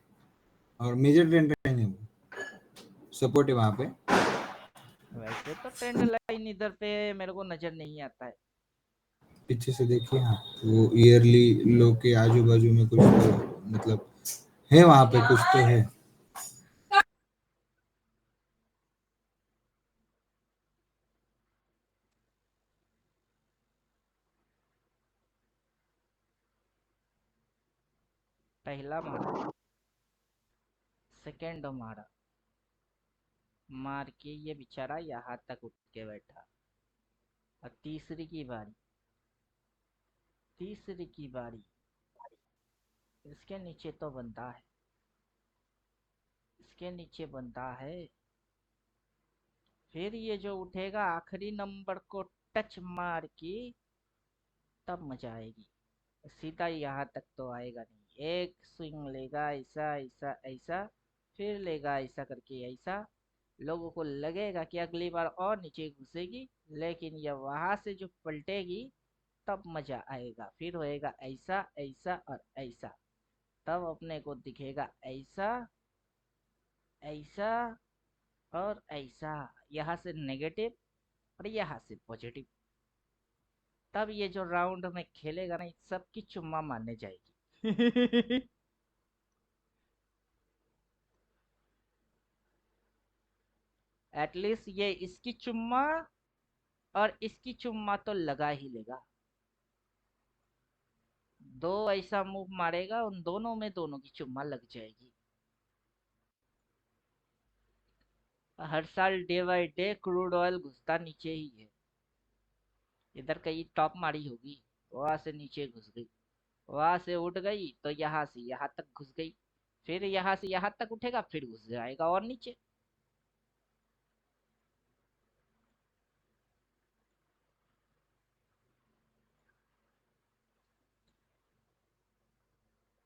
और मेजर ट्रेंड लाइन है, वो सपोर्ट है वहां पे। वैसे तो ट्रेंड लाइन इधर पे मेरे को नजर नहीं आता है। पीछे से देखिए, हाँ वो ईयरली लो के आजू बाजू में कुछ तो मतलब है, वहां पे कुछ तो है। पहला मारा, सेकेंड मारा, मार के ये बेचारा यहाँ तक उठ के बैठा, और तीसरी की बारी, तीसरी की बारी, इसके नीचे तो बनता है, इसके नीचे बनता है, फिर ये जो उठेगा आखिरी नंबर को टच मार के, तब मजा आएगी। सीधा यहाँ तक तो आएगा नहीं, एक स्विंग लेगा ऐसा ऐसा ऐसा, फिर लेगा ऐसा करके ऐसा, लोगों को लगेगा कि अगली बार और नीचे घुसेगी, लेकिन यह वहां से जो पलटेगी तब मजा आएगा, फिर होएगा ऐसा ऐसा और ऐसा, तब अपने को दिखेगा ऐसा ऐसा और ऐसा, यहाँ से नेगेटिव और यहाँ से पॉजिटिव, तब ये जो राउंड में खेलेगा ना, सबकी चुम्मा मारने जाएगी। एटलीस्ट ये इसकी चुम्मा और इसकी चुम्मा तो लगा ही लेगा, दो ऐसा मूव मारेगा, उन दोनों में दोनों की चुम्मा लग जाएगी। हर साल day by day crude oil घुसता नीचे ही है, इधर कहीं टॉप मारी होगी, वहां से नीचे घुस गई, वहां से उठ गई तो यहाँ से यहाँ तक घुस गई, फिर यहाँ से यहाँ तक उठेगा, फिर घुस जाएगा और नीचे।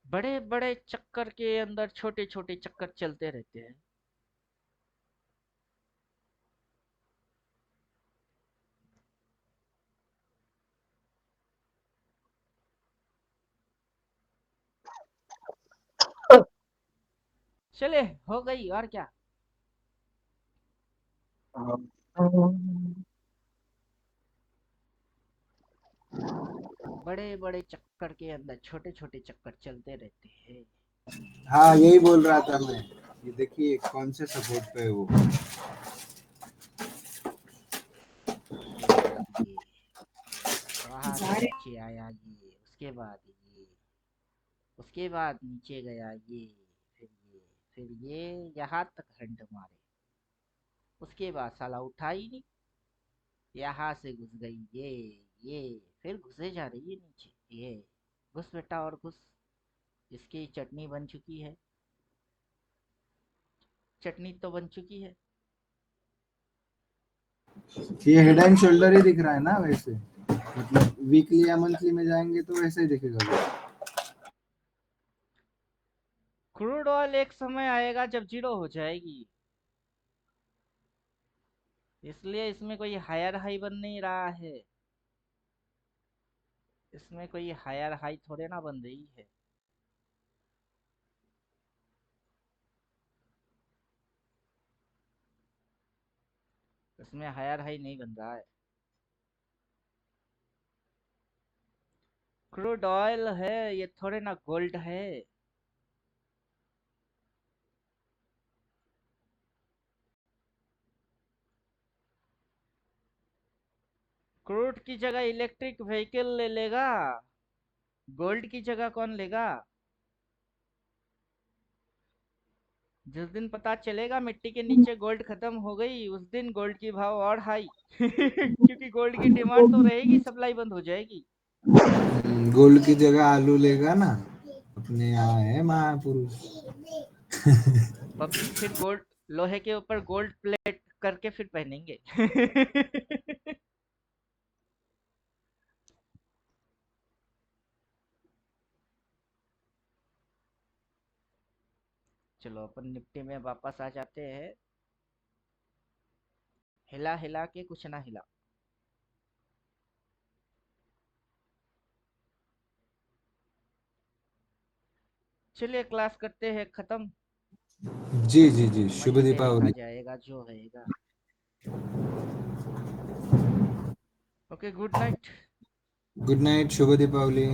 बड़े बड़े चक्कर के अंदर छोटे छोटे चक्कर चलते रहते हैं। चले, हो गई और क्या। बड़े बड़े चक्कर के अंदर छोटे छोटे चक्कर चलते रहते हैं। हाँ यही बोल रहा था मैं। ये देखिए कौन से सपोर्ट पे है वो। उसके बाद ये, वहां से नीचे आया ये, उसके बाद ये, उसके बाद नीचे गया ये, फिर ये, फिर ये, यहाँ तक हंट मारे। उसके बाद साला उठा ही नहीं, यहाँ से घुस गई ये, फिर घुसे जा रही है नीचे ये। घुस बेटा और घुस। इसकी चटनी बन चुकी है, चटनी तो बन चुकी है। ये हेड एंड शोल्डर ही दिख रहा है ना वैसे, मतलब वीकली या मंथली में जाएंगे तो वैसे ही दिखेगा वो। क्रूड ऑयल एक समय आएगा जब जीरो हो जाएगी, इसलिए इसमें कोई हायर हाई बन नहीं रहा है। इसमें कोई हायर हाई थोड़े ना बन रही है। इसमें हायर हाई नहीं बन रहा है। क्रूड ऑयल है ये, थोड़े ना गोल्ड है। क्रूड की जगह इलेक्ट्रिक व्हीकल ले लेगा, गोल्ड की जगह कौन लेगा। जिस दिन पता चलेगा मिट्टी के नीचे गोल्ड खत्म हो गई, उस दिन गोल्ड की भाव और हाई क्योंकि गोल्ड की डिमांड तो रहेगी, सप्लाई बंद हो जाएगी। गोल्ड की जगह आलू लेगा ना, अपने यहाँ है महापुरुष। पब्लिक फिर गोल्ड, लोहे के ऊपर गोल्ड प्लेट करके फिर पहनेंगे। चलो अपन निफ्टी में वापस आ जाते हैं। हिला हिला के कुछ ना हिला। चलिए क्लास करते हैं खत्म। जी जी जी, शुभ मंडे देखा दीपावली। जाएगा जो रहेगा। Okay, good night. Good night, शुभ दीपावली।